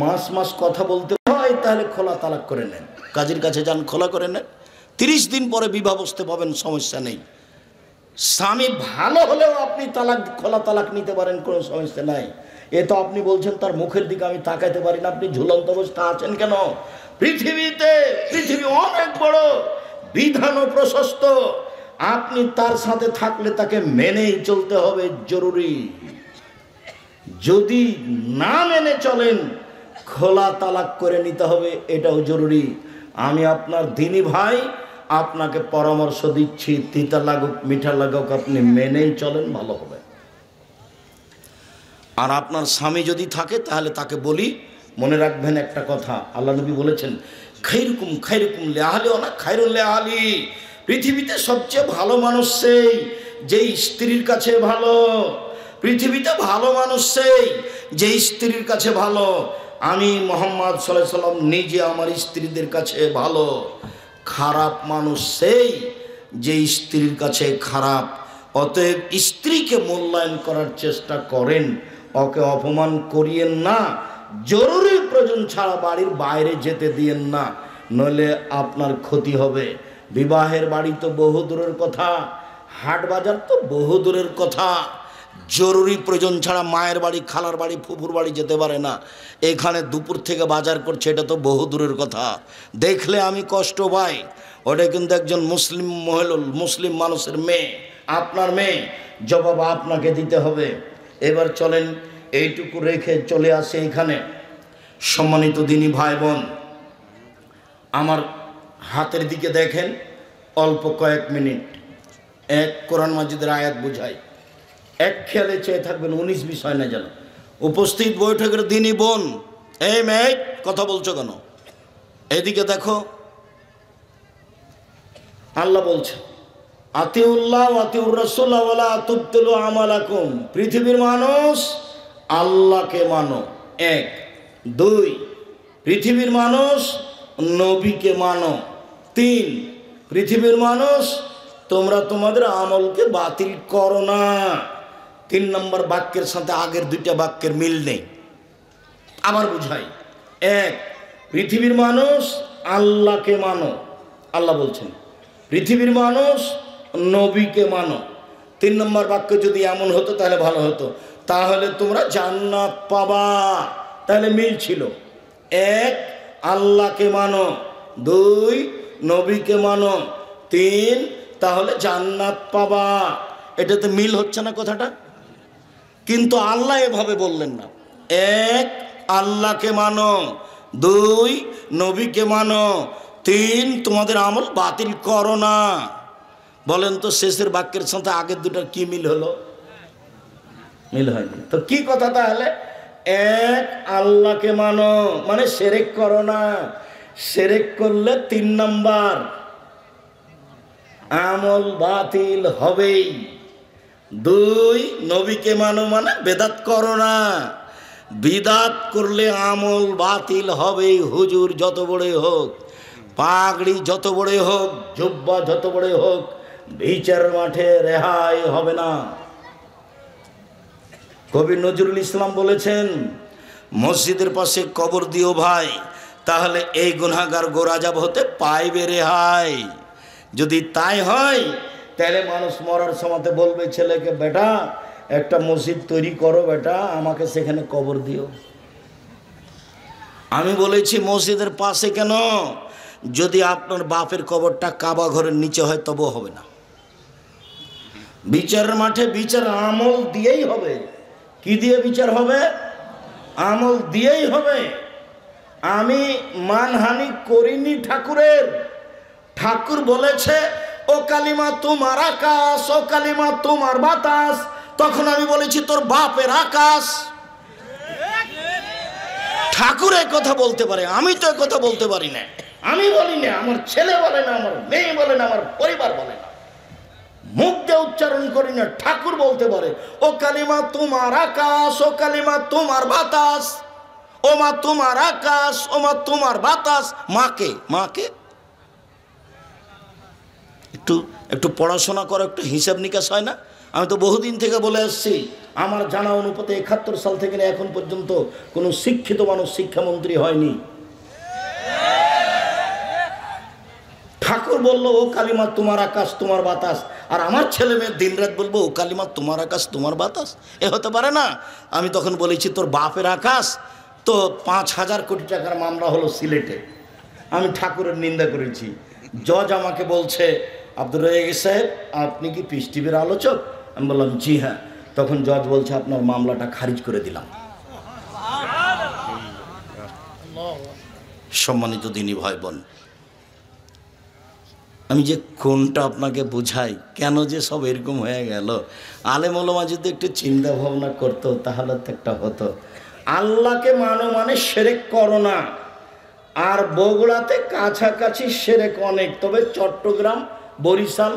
মাস কথা বলতে হয়, তাহলে খোলা তালাক করে নেন, কাজীর কাছে যান, খোলা করে নেন, 30 দিন পরে বিবাহ বসতে পাবেন, সমস্যা নেই। স্বামী ভালো হলেও আপনি খোলা তালাক নিতে পারেন, কোনো সমস্যা নাই। এ তো আপনি বলছেন তার মুখের দিকে আমি তাকাইতে পারি না, আপনি ঝুলন্ত অবস্থা আছেন কেন? পৃথিবী অনেক বড়, বিধান প্রশস্ত, আপনি তার সাথে থাকলে তাকে মেনেই চলতে হবে, জরুরি। যদি না মেনে চলেন খোলা তালাক করে নিতে হবে, এটাও জরুরি। আমি আপনার দিনী ভাই, আপনাকে পরামর্শ দিচ্ছি, তিতা লাগুক মিঠা লাগুক আপনি মেনেই চলেন, ভালো হবে। আর আপনার স্বামী যদি থাকে তাহলে তাকে বলি, মনে রাখবেন একটা কথা, আল্লাহ নবী বলেছেন, খাইরুকুম লিআহলি ওয়া খাইরুল লিআহলি। পৃথিবীতে সবচেয়ে ভালো মানুষ সেই যে স্ত্রীর কাছে ভালো। পৃথিবীতে ভালো মানুষ সেই যে স্ত্রীর কাছে ভালো। আমি মুহাম্মদ সাল্লাল্লাহু আলাইহি সাল্লাম নিজে আমার স্ত্রীদের কাছে ভালো। খারাপ মানুষ সেই যে স্ত্রীর কাছে খারাপ। অতএব স্ত্রীকে মূল্যায়ন করার চেষ্টা করেন, ওকে অপমান করিয়েন না, জরুরি প্রয়োজন ছাড়া বাড়ির বাইরে যেতে দিয়েন না, নইলে আপনার ক্ষতি হবে। বিবাহের বাড়ি তো বহু দূরের কথা, হাট বাজার তো বহু দূরের কথা, জরুরি প্রয়োজন ছাড়া মায়ের বাড়ি, খালার বাড়ি, ফুফুর বাড়ি যেতে পারে না। এখানে দুপুর থেকে বাজার করছে, এটা তো বহু দূরের কথা। দেখলে আমি কষ্ট পাই। ওটা কিন্তু একজন মুসলিম মানুষের মেয়ে, আপনার মেয়ে, জবাব আপনাকে দিতে হবে। এবার চলেন এইটুকু রেখে চলে আসে এখানে। সম্মানিত দিনী ভাই বোন, আমার হাতের দিকে দেখেন, অল্প কয়েক মিনিট এক কোরআন মাজিদের আয়াত বুঝাই, এক খেয়ালে চেয়ে থাকবেন, 19 বিষয় না যেন। উপস্থিত বৈঠকের দিনই বোন, এই মেয়ে কথা বলছো কেন? এদিকে দেখো, আল্লাহ বলছে, আতিউল্লাহ আতিউর রাসূল ওয়ালা তুবতিলু আমালাকুম। পৃথিবীর মানুষ, আল্লাহকে মানো, 1। 2, পৃথিবীর মানুষ নবীকে মানো। 3, পৃথিবীর মানুষ তোমরা তোমাদের আমলকে বাতিল করো না। 3 নম্বর বাক্যের সাথে আগের 2টা বাক্যের মিল নেই। আবার বুঝাই, 1, পৃথিবীর মানুষ আল্লাহকে মানো, আল্লাহ বলছেন। পৃথিবীর মানুষ নবীকে মানো। 3 নম্বর বাক্য যদি এমন হতো তাহলে ভালো হতো, তাহলে তোমরা জান্নাত পাবা। তাহলে মিল ছিল, 1 আল্লাহকে মানো, 2 নবীকে মানো, 3 তাহলে জান্নাত পাবা। এটাতে মিল হচ্ছে না কথাটা? কিন্তু আল্লাহ এভাবে বললেন না। 1 আল্লাহকে মানো, 2 নবীকে মানো, 3 তোমাদের আমল বাতিল করো না। বলেন তো শেষের বাক্যের সাথে আগের 2টার কি মিল হলো? মিল হয়নি। তো কি কথা তাহলে? 1 আল্লাহকে মানো মানে শিরক করো না। শিরক করলে 3 নাম্বার, আমল বাতিল হবেই। 2, নবীকে মানো মানে বেদাত করো না। বিদাত করলে আমল বাতিল হবেই। হুজুর যত বড়ই হোক, পাগড়ি যত বড়ই হোক, জুব্বা যত বড়ই হোক, বিচার মাঠে রেহাই হবে না। কবি নজরুল ইসলাম বলেছেন, মসজিদের পাশে কবর দিও ভাই, তাহলে এই গুনাহগার গোরাজাব হতে পাইবে রেহাই। যদি তাই হয় তাহলে মানুষ মরার সময়তে বলবে ছেলেকে, বেটা একটা মসজিদ তৈরি করো, বেটা আমাকে সেখানে কবর দিও। আমি বলেছি মসজিদের পাশে কেন? যদি আপনার বাপের কবরটা কাবা ঘরের নিচে হয় তবুও হবে না। বিচারের মাঠে বিচার আমল দিয়েই হবে। কি দিয়ে বিচার হবে? আমল দিয়েই হবে। আমি মানহানি করিনি ঠাকুরের। ঠাকুর বলেছে ও কালিমা তোমার আকাশ, ও কালিমা তোমার বাতাস। তখন আমি বলেছি তোর বাপের আকাশ। ঠাকুর এই কথা বলতে পারে, আমি তো এই কথা বলতে পারি না। আমি বলি না, আমার ছেলে বলে না, আমার মেয়ে বলে না, আমার পরিবার বলে না, মুখ দিয়ে উচ্চারণ করি না। ঠাকুর বলতে পারে ও কালিমা তোমার আকাশ, ও কালিমা তোমার বাতাস। ও মা তোমার আকাশ, ও মা তোমার বাতাস। মাকে মাকে একটু পড়াশোনা করো, একটু হিসাব নিকাশ হয় না? আমি তো বহুদিন থেকে বলে আসছি, আমার জানা অনুপাতে 71 সাল থেকে এখন পর্যন্ত কোনো শিক্ষিত মানুষ শিক্ষামন্ত্রী হয়নি। ঠাকুর বললো ও কালিমা তোমার আকাশ তোমার বাতাস, আর আমার ছেলে মেয়ে দিনরাত বলবো ও কালিমা তোমার আকাশ তোমার বাতাস। এ হতে পারে না। আমি তখন বলেছি তোর বাপের আকাশ। তো 5,000 কোটি টাকার মামলা হলো সিলেটে। আমি ঠাকুরের নিন্দা করেছি। জজ আমাকে বলছে, আব্দুর রাজ্জাক সাহেব আপনি কি পিস টিভির আলোচক? আমি বললাম জি হ্যাঁ। তখন জজ বলছে আপনার মামলাটা খারিজ করে দিলাম। সম্মানিত দিনী ভাই বোন, আমি যে কোনটা আপনাকে বুঝাই, কেন যে সব এরকম হয়ে গেল। আলেম ওলামা যদি একটু চিন্তা ভাবনা করতো তাহলে তো একটা হতো। আল্লাহকে মানো মানে শিরক করো না। আর বগুড়াতে কাছাকাছি শিরক অনেক, তবে চট্টগ্রাম, বরিশাল,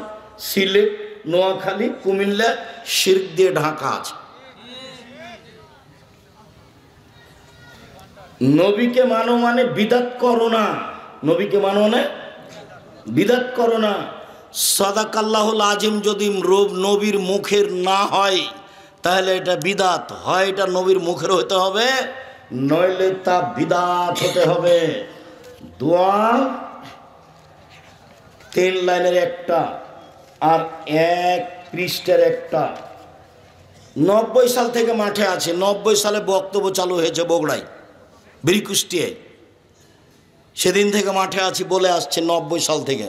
সিলেট, নোয়াখালী, কুমিল্লা শিরক দিয়ে ঢাকা আছে। নবীকে মানো মানে বিদাত করো না। নবীকে মানো মানে বিদাত করো না। সাদাকাল্লাহুল আজিম যদি নবীর মুখের না হয় তাহলে এটা বিদাত হয়। এটা নবীর মুখের হতে হবে, নইলে তা বিদাত হতে হবে। দোয়া 3 লাইনের একটা আর 1 পৃষ্ঠার একটা। 90 সাল থেকে মাঠে আছে। 90 সালে বক্তব্য চালু হয়েছে বগুড়ায়, বীরকুষ্টিয়ায়। সেদিন থেকে মাঠে আছি বলে আসছে 90 সাল থেকে।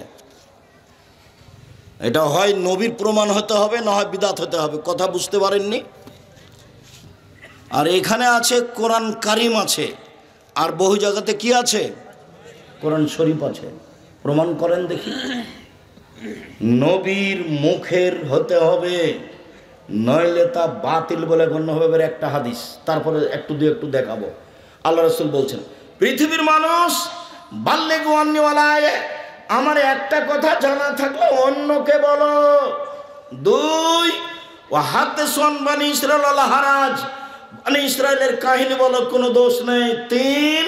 এটা হয় নবীর প্রমাণ হতে হবে, না হয় বিদাত হতে হবে। কথা বুঝতে পারেননি? আর এখানে আছে কোরআন কারিম আছে, আর বহু জায়গাতে কি আছে? কোরআন শরীফ আছে। প্রমাণ করেন দেখি। নবীর মুখের হতে হবে, নইলে তা বাতিল বলে গণ্য হবে। এবার একটা হাদিস, তারপরে একটু দেখাবো। আল্লাহ রাসূল বলছেন, পৃথিবীর মানুষ বাল্লিগু আন্নী ওয়ালায়ে, আমার একটা কথা জানা থাকলে অন্যকে বলো। 2, ওয়াহাদিসু আন বানি ইসরাঈল ওয়ালা হারাজ, বানি ইসরাঈলের কাহিনী বলো, কোনো দোষ নেই। 3,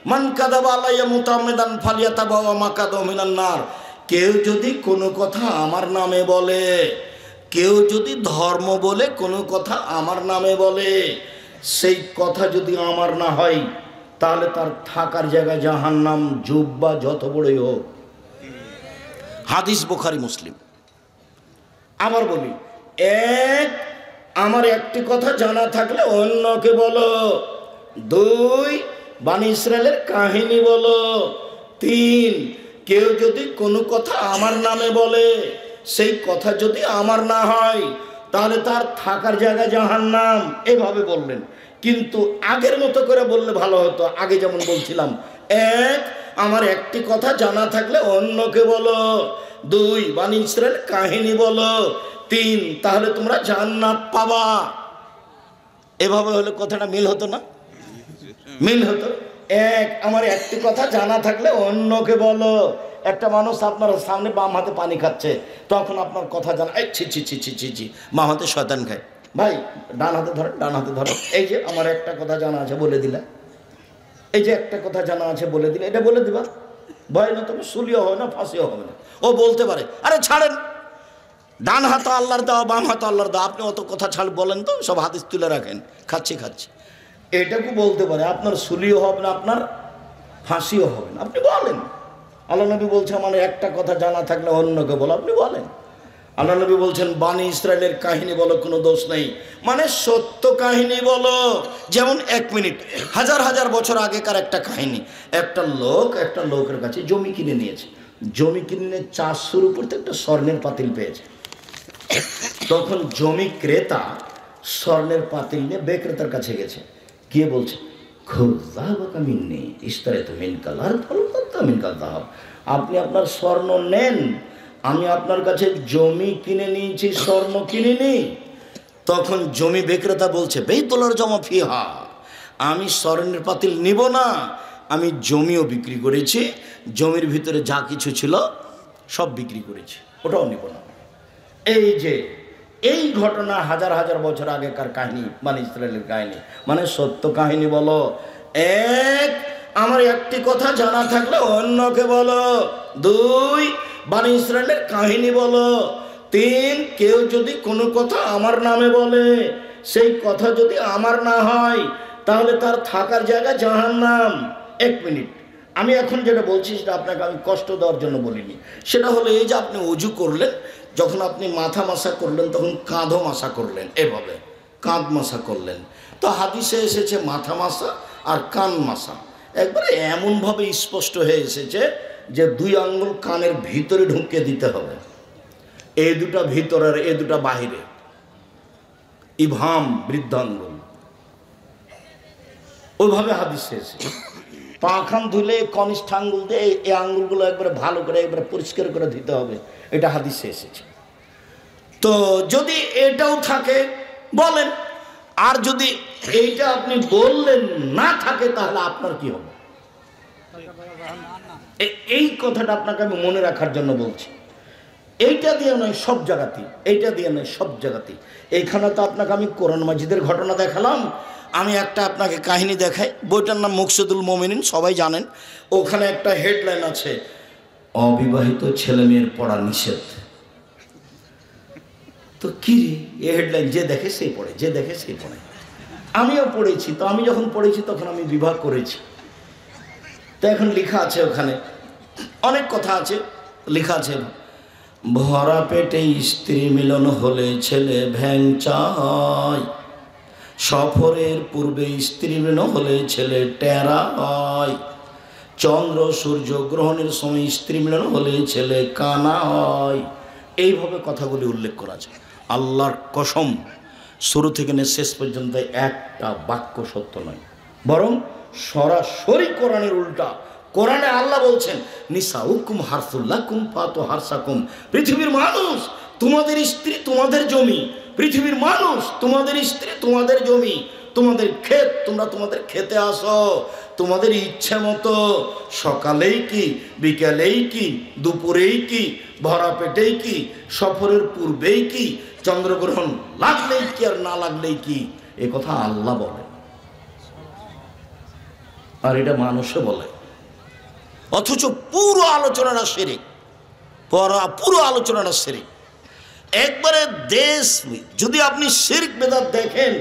মান কাযাবা আলাইয়া মুতাআম্মিদান ফালিয়াতাবাওয়া মাকাদাহু মিনান নার, কেউ যদি কোনো কথা আমার নামে বলে, কেউ যদি ধর্ম বলে কোনো কথা আমার নামে বলে, সেই কথা যদি আমার না হয় তাহলে তার থাকার জায়গা জাহান্নাম, জুব্বা যত বড়ই হোক। হাদিস বুখারী মুসলিম। আবার বলি, 1, আমার একটি কথা জানা থাকলে অন্যকে বলো। 2, বানি ইসরাঈলের কাহিনী বলো। 3, কেউ যদি কোনো কথা আমার নামে বলে, সেই কথা যদি আমার না হয় তাহলে তার থাকার জায়গা জাহান্নাম। এভাবে বললেন, কিন্তু আগের মতো করে বললে ভালো হতো। আগে যেমন বলছিলাম, 1, আমার একটি কথা জানা থাকলে অন্যকে বলো। 2, বানি ইসরাঈল কাহিনী বলো। 3, তাহলে তোমরা জান্নাত পাবা। এভাবে হলে কথাটা মিল হতো না? মিল হতো। 1, আমার একটি কথা জানা থাকলে অন্যকে বলো। একটা মানুষ আপনার সামনে বাম হাতে পানি খাচ্ছে, তখন আপনার কথা জানা, এই ছি ছি ছি ছি ছি ছি, বাম হাতে শয়তান খায়, ভাই ডান হাতে ধরেন, ডান হাতে ধরেন, এই যে আমার একটা কথা জানা আছে বলে দিলা, এই যে একটা কথা জানা আছে বলে দিলে, এটা বলে দিবা, ভয় না, তবে সুলিও হবে না, ফাঁসিও হবে না। ও বলতে পারে, আরে ছাড়েন, ডান হাত আল্লাহর দেওয়া, বাম হাত আল্লাহর দেওয়া, আপনি অত কথা ছাড় বলেন তো, সব হাদিস তুলে রাখেন, খাচ্ছি খাচ্ছি, এটাকে বলতে পারে, আপনার সুলিও হবে না, আপনার ফাঁসিও হবে না, আপনি বলেন। আল্লাহ নবী বলছে, আমার একটা কথা জানা থাকলে অন্যকে বলো, আপনি বলেন। আল্লাহ নবী বলছেন, বানি ইসরায়েলের কাহিনী বলো, কোনো দোষ নেই, মানে সত্য কাহিনী বলো। যেমন 1 মিনিট, হাজার হাজার বছর আগেকার একটা কাহিনী। একটা লোকের কাছে জমি কিনে নিয়েছে, জমি কিনে চাষ শুরু করতে একটা স্বর্ণের পাতিল পেয়েছে। তখন জমি ক্রেতা স্বর্ণের পাতিল নিয়ে বিক্রেতার কাছে গেছে, গিয়ে বলছে, আপনি আপনার স্বর্ণ নেন, আমি আপনার কাছে জমি কিনে নিয়েছি, স্বর্ণ কিনিনি। তখন জমি বিক্রেতা বলছে, বেতলার জমা ফিহা, আমি স্বর্ণের পাতিল নিব না, আমি জমিও বিক্রি করেছি, জমির ভিতরে যা কিছু ছিল সব বিক্রি করেছি, ওটাও নিব না। এই যে এই ঘটনা হাজার হাজার বছর আগেকার কাহিনী, মানে ইসরায়েলের কাহিনী, মানে সত্য কাহিনী বলো। এক, আমার একটি কথা জানা থাকলে অন্যকে বলো। 2, বানি ইসরায়েলের কাহিনী বলো। 3, কেউ যদি কোনো কথা আমার নামে বলে, সেই কথা যদি আমার না হয়, তাহলে তার থাকার জায়গা জাহান্নাম। 1 মিনিট, আমি এখন যেটা বলছি সেটা আপনাকে আমি কষ্ট দেওয়ার জন্য বলিনি। সেটা হলো এই যে আপনি অজু করলেন, যখন আপনি মাথা মাসা করলেন তখন কাঁধও মাসা করলেন, এভাবে কাঁধ মাসা করলেন। তো হাদিসে এসেছে মাথা মাসা আর কান মাসা, একবারে এমনভাবে স্পষ্ট হয়ে এসেছে যে 2 আঙ্গুল কানের ভিতরে ঢুকিয়ে দিতে হবে, এই দুটা ভিতরের, এই দুটা বাহিরে, ইভাম বৃদ্ধাঙ্গুল, ওইভাবে হাদিসে এসেছে। পা খান ধুলে কনিষ্ঠ আঙ্গুল দিয়ে এই আঙ্গুলগুলো একবারে ভালো করে একবারে পরিষ্কার করে দিতে হবে, এটা হাদিসে এসেছে। তো যদি এটাও থাকে বলেন, আর যদি এইটা আপনি বললেন না থাকে, তাহলে আপনার কি হবে? এই কথাটা আপনাকে আমি মনে রাখার জন্য বলছি। এইটা দিয়ে নয় সব জায়গাতেই, এইটা দিয়ে নয় সব জায়গাতেই। এইখানে তো আপনাকে আমি কোরআন মাজিদের ঘটনা দেখালাম, আমি একটা আপনাকে কাহিনী দেখাই, বইটার নাম মুকসিদুল মোমিনিন, সবাই জানেন। ওখানে একটা হেডলাইন আছে, অবিবাহিত ছেলে মেয়ের পড়া নিষেধ। তো কি এই হেডলাইন, যে দেখে সেই পড়ে, যে দেখে সেই পড়ে। আমিও পড়েছি, তো আমি যখন পড়েছি তখন আমি বিবাহ করেছি। তো এখন লেখা আছে, ওখানে অনেক কথা আছে, লেখা আছে, ভরা পেটে স্ত্রী মিলন হলে ছেলে ভ্যাংচা হয়, সফরের পূর্বে স্ত্রী মিলন হলে ছেলে টেরা হয়, চন্দ্র সূর্য গ্রহণের সময় স্ত্রী মিলন হলে ছেলে কানা হয়। এইভাবে কথাগুলি উল্লেখ করা আছে। আল্লাহর কসম, শুরু থেকে নিয়ে শেষ পর্যন্ত একটা বাক্য সত্য নয়, বরং সরাসরি কোরআনের উল্টা। কোরআনে আল্লাহ বলছেন, নিসাউকুম হারসুল্লাকুম ফাতু হারসাকুম, পৃথিবীর মানুষ তোমাদের স্ত্রী তোমাদের জমি, পৃথিবীর মানুষ তোমাদের স্ত্রী তোমাদের জমি, তোমাদের ক্ষেত, তোমরা তোমাদের খেতে আসো, তোমাদের ইচ্ছে মতো, সকালেই কি, বিকালেই কি, দুপুরেই কি, ভরা পেটেই কি, সফরের পূর্বেই কি, চন্দ্রগ্রহণ লাগলেই কি আর না লাগলেই কি, এ কথা আল্লাহ বলে, আর এটা মানুষে বলে। অথচ পুরো আলোচনাটা শিরক, পুরো আলোচনাটা শিরক একবারে দেশ। যদি আপনি শিরক বেদাত দেখেন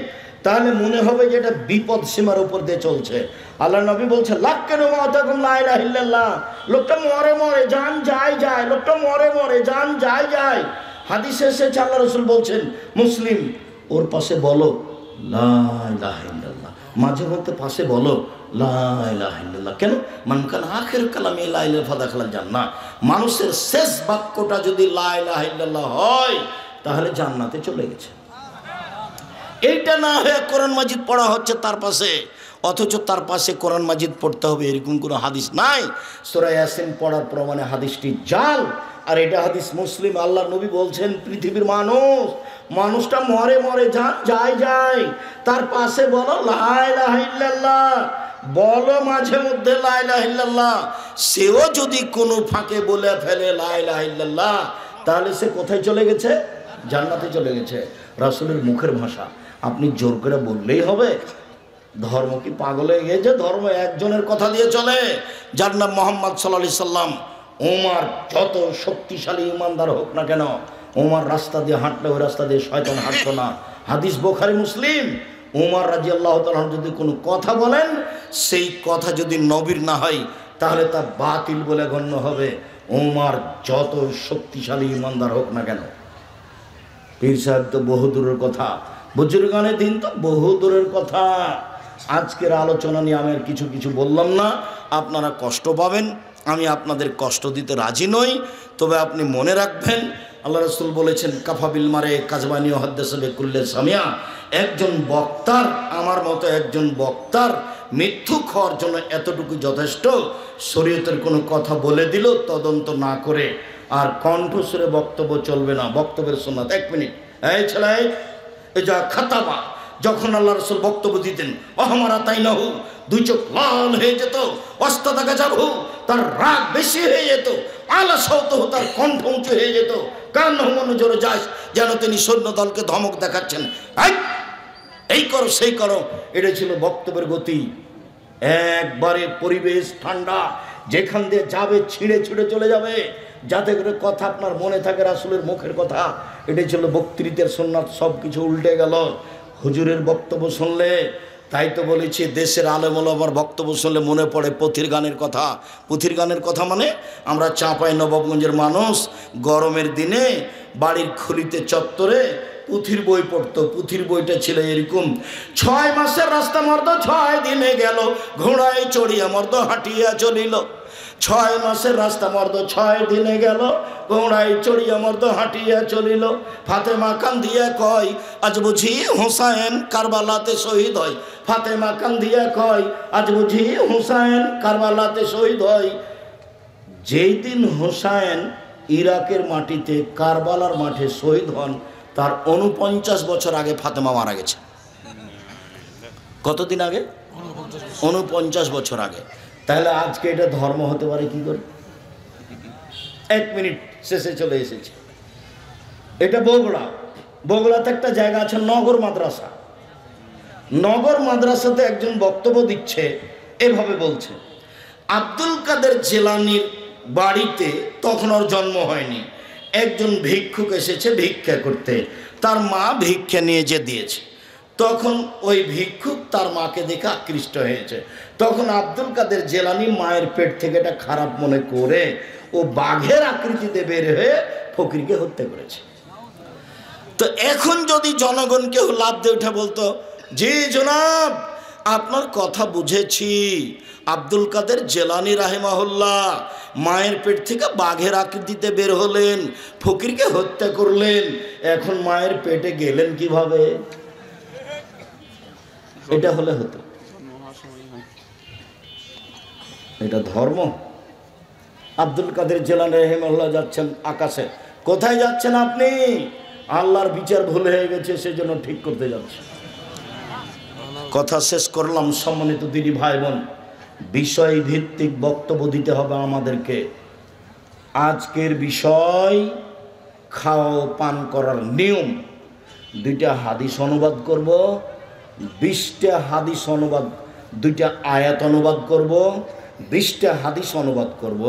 তাহলে মনে হবে যে এটা বিপদ সীমার উপর দিয়ে চলছে। আল্লাহ নবী বলছে, লাক্কানু মাতাকুম লা ইলাহা ইল্লাল্লাহ, লোকটা মরে মরে জান যায় যায়, লোকটা মরে মরে জান যায় যায়। হাদিসে এসেছে, আল্লাহ রাসূল বলছেন, মুসলিম, ওর পাশে বলো লা ইলাহা ইল্লাল্লাহ, মাঝে মধ্যে পাশে বলো লা ইলাহা ইল্লাল্লাহ। কেন? মান কানা আখির কালামে লা ইলাহা ইল্লাল্লাহ ফাদাখালাল জান্নাহ, মানুষের শেষ বাক্যটা যদি লা ইলাহা ইল্লাল্লাহ হয় তাহলে জান্নাতে চলে গেছে। এইটা না হয়ে কোরআন মাজিদ পড়া হচ্ছে তার পাশে, অথচ তার পাশে কোরআন মাজিদ পড়তে হবে এরকম কোনো হাদিস নাই। সূরা ইয়াসিন পড়ার প্রমাণে হাদিসটি জাল, আর এটা হাদিস মুসলিম। আল্লাহ নবী বলছেন, পৃথিবীর মানুষটা মরে মরে যায় যায়, তার পাশে বলো লা ইলাহা ইল্লাল্লাহ, বলো মাঝে মধ্যে লা ইলাহা ইল্লাল্লাহ, সেও যদি কোনো ফাঁকে বলে ফেলে লা ইলাহা ইল্লাল্লাহ, তাহলে সে কোথায় চলে গেছে? জান্নাতে চলে গেছে। রাসূলের মুখের ভাষা আপনি জোর করে বললেই হবে? ধর্ম কি পাগল হয়ে গেছে? ধর্ম একজনের কথা দিয়ে চলে, যার নাম মুহাম্মদ সাল্লাল্লাহু আলাইহি সাল্লাম। ওমর যত শক্তিশালী ইমানদার হোক না কেন, ওমর রাস্তা দিয়ে হাঁটলে ওই রাস্তা দিয়ে শয়তান হাঁটতো না। হাদিস বুখারী মুসলিম। ওমর রাদিয়াল্লাহু তাআলা যদি কোনো কথা বলেন, সেই কথা যদি নবীর না হয় তাহলে তা বাতিল বলে গণ্য হবে। ওমর যত শক্তিশালী ইমানদার হোক না কেন। পীর সাহেব তো বহু দূরের কথা, বুজুর্গানের দিন তো বহু দূরের কথা। আজকের আলোচনা নিয়ে আমি আর কিছু বললাম না, আপনারা কষ্ট পাবেন, আমি আপনাদের কষ্ট দিতে রাজি নই। তবে আপনি মনে রাখবেন, আল্লাহ রাসূল বলেছেন কাফা বিল মারে কাজবানি ও হাদ্দাসা বিকুল্লি সামিয়া। একজন বক্তার, আমার মতো একজন বক্তার মিথ্যুক হওয়ার জন্য এতটুকু যথেষ্ট, শরীয়তের কোনো কথা বলে দিল তদন্ত না করে। আর কণ্ঠস্বরে বক্তব্য চলবে না, বক্তব্যের সুন্নাত। 1 মিনিট, এই ছেলে, এই যা খাতাবা, যখন আল্লাহ রাসূল বক্তব্য দিতেন, অহমারা তাই না হু, 2 চোখ লাল হয়ে যেত, অস্তাদা গাজাবু, তার রাগ বেশি হয়ে যেত, আলাসত তার কণ্ঠ উঁচু হয়ে যেত, কান মনে জোরে যায় যেন তিনি সৈন্য দলকে ধমক দেখাচ্ছেন, এই করো সেই করো। এটা ছিল বক্তব্যের গতি। একবারে পরিবেশ ঠান্ডা, যেখান দিয়ে যাবে ছিঁড়ে ছিঁড়ে চলে যাবে, যাতে করে কথা আপনার মনে থাকে রাসূলের মুখের কথা। এটাই ছিল বক্তৃতার সুন্নাত। সব কিছু উল্টে গেল হুজুরের বক্তব্য শুনলে। তাই তো বলেছি, দেশের আলেম ওলামার বক্তব্য শুনলে মনে পড়ে পুঁথির গানের কথা। পুঁথির গানের কথা মানে, আমরা চাঁপাই নবাবগঞ্জের মানুষ, গরমের দিনে বাড়ির খুলিতে চত্বরে পুঁথির বই পড়তো। পুঁথির বইটা ছিল এরকম: 6 মাসের রাস্তা মর্দ 6 দিনে গেল, ঘোড়ায় চড়িয়া মর্দ হাঁটিয়া চলিল। 6 মাসের রাস্তা মর্দ 6 দিনে গেল, ঘোড়ায় চড়িয়া মর্দ হাঁটিয়া চলিল। ফাতেমা কান্দিয়া কয়, আজ বুঝি হুসাইন কারবালাতে শহীদ হয়। ফাতেমা কান্দিয়া কয়, আজ বুঝি হুসাইন কারবালাতে শহীদ হয়। যেই দিন হুসাইন ইরাকের মাটিতে কারবালার মাঠে শহীদ হন, তার 49 বছর আগে ফাতেমা মারা গেছে। কতদিন আগে? 49 বছর আগে। তাহলে আজকে এটা ধর্ম হতে পারে কি করে? 1 মিনিট, শেষে চলে এসেছে। এটা বগুড়া। বগুড়াতে একটা জায়গা আছে নগর মাদ্রাসা। নগর মাদ্রাসাতে একজন বক্তব্য দিচ্ছে, এভাবে বলছে, আব্দুল কাদের জিলানীর বাড়িতে তখন ওর জন্ম হয়নি, একজন ভিক্ষুক এসেছে ভিক্ষা করতে, তার মা ভিক্ষা নিয়ে যে দিয়েছে। তখন ওই ভিক্ষুক তার মাকে দেখে আকৃষ্ট হয়েছে। তখন আব্দুল কাদের জিলানী মায়ের পেট থেকে এটা খারাপ মনে করে ও বাঘের আকৃতিতে বের হয়ে ফকিরকে হত্যা করেছে। তো এখন যদি জনগণ কেউ লাভ দিয়ে উঠে বলতো, জি জনাব, আপনার কথা বুঝেছি, আব্দুল কাদের জিলানী রাহিমাহুল্লাহ মায়ের পেট থেকে বাঘের আকৃতিতে বের হলেন, ফকিরকে হত্যা করলেন, এখন মায়ের পেটে গেলেন কিভাবে? এটা হলে হতো। এটা ধর্ম? আব্দুল কাদের জিলানী রাহিমাহুল্লাহ যাচ্ছেন আকাশে। কোথায় যাচ্ছেন আপনি? আল্লাহর বিচার ভুল হয়ে গেছে, সেজন্য ঠিক করতে যাচ্ছে। কথা শেষ করলাম। সম্মানিত দিদি ভাই বোন, বিষয় ভিত্তিক বক্তব্য দিতে হবে আমাদেরকে। আজকের বিষয় খাওয়া পান করার নিয়ম। 2টা হাদিস অনুবাদ করব, 20টা হাদিস অনুবাদ, 2টা আয়াত অনুবাদ করব, 20টা হাদিস অনুবাদ করব।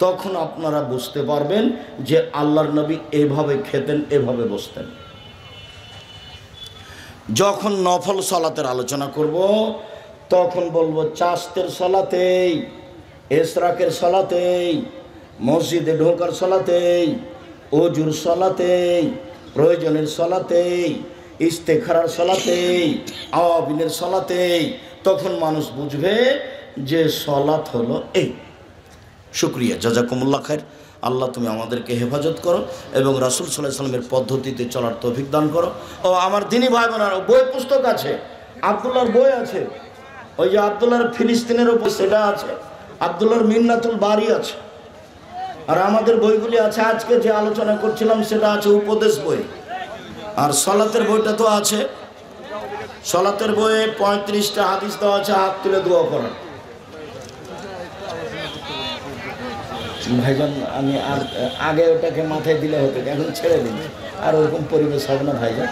তখন আপনারা বুঝতে পারবেন যে আল্লাহর নবী এভাবে খেতেন, এভাবে বসতেন। যখন নফল সালাতের আলোচনা করব, তখন বলবো চাস্তের সালাতেই, এশরাকের সালাতেই, মসজিদে ঢোকার সালাতেই, ওজুর সালাতেই, প্রয়োজনের সালাতেই, ইস্তেখারার সালাতেই, আওয়াবিনের সালাতেই। তখন মানুষ বুঝবে যে সালাত হলো এই। শুকরিয়া, জাযাকুমুল্লাহ খায়ের। আল্লাহ তুমি আমাদেরকে হেফাজত করো এবং রাসূল সাল্লাল্লাহু আলাইহি ওয়াসাল্লামের পদ্ধতিতে চলার তৌফিক দান করো। ও আমার দিনী ভাই বোনেরা, বই পুস্তক আছে, আব্দুল্লাহর বই আছে, ওই যে আব্দুল্লাহর ফিলিস্তিনের উপর সেটা আছে, আব্দুল্লাহর মিন্নাতুল বারি আছে, আর আমাদের বইগুলি আছে। আজকে যে আলোচনা করছিলাম সেটা আছে উপদেশ বই, আর সালাতের বইটা তো আছে। সলাতের বইয়ে 35টা হাদিস দেওয়া আছে হাত তুলে দোয়া করার। ভাইজান আমি আর আগে ওটাকে মাথায় দিলে হতো, এখন ছেড়ে দিন, আর ওরকম পরিবেশ হবে না ভাইজান।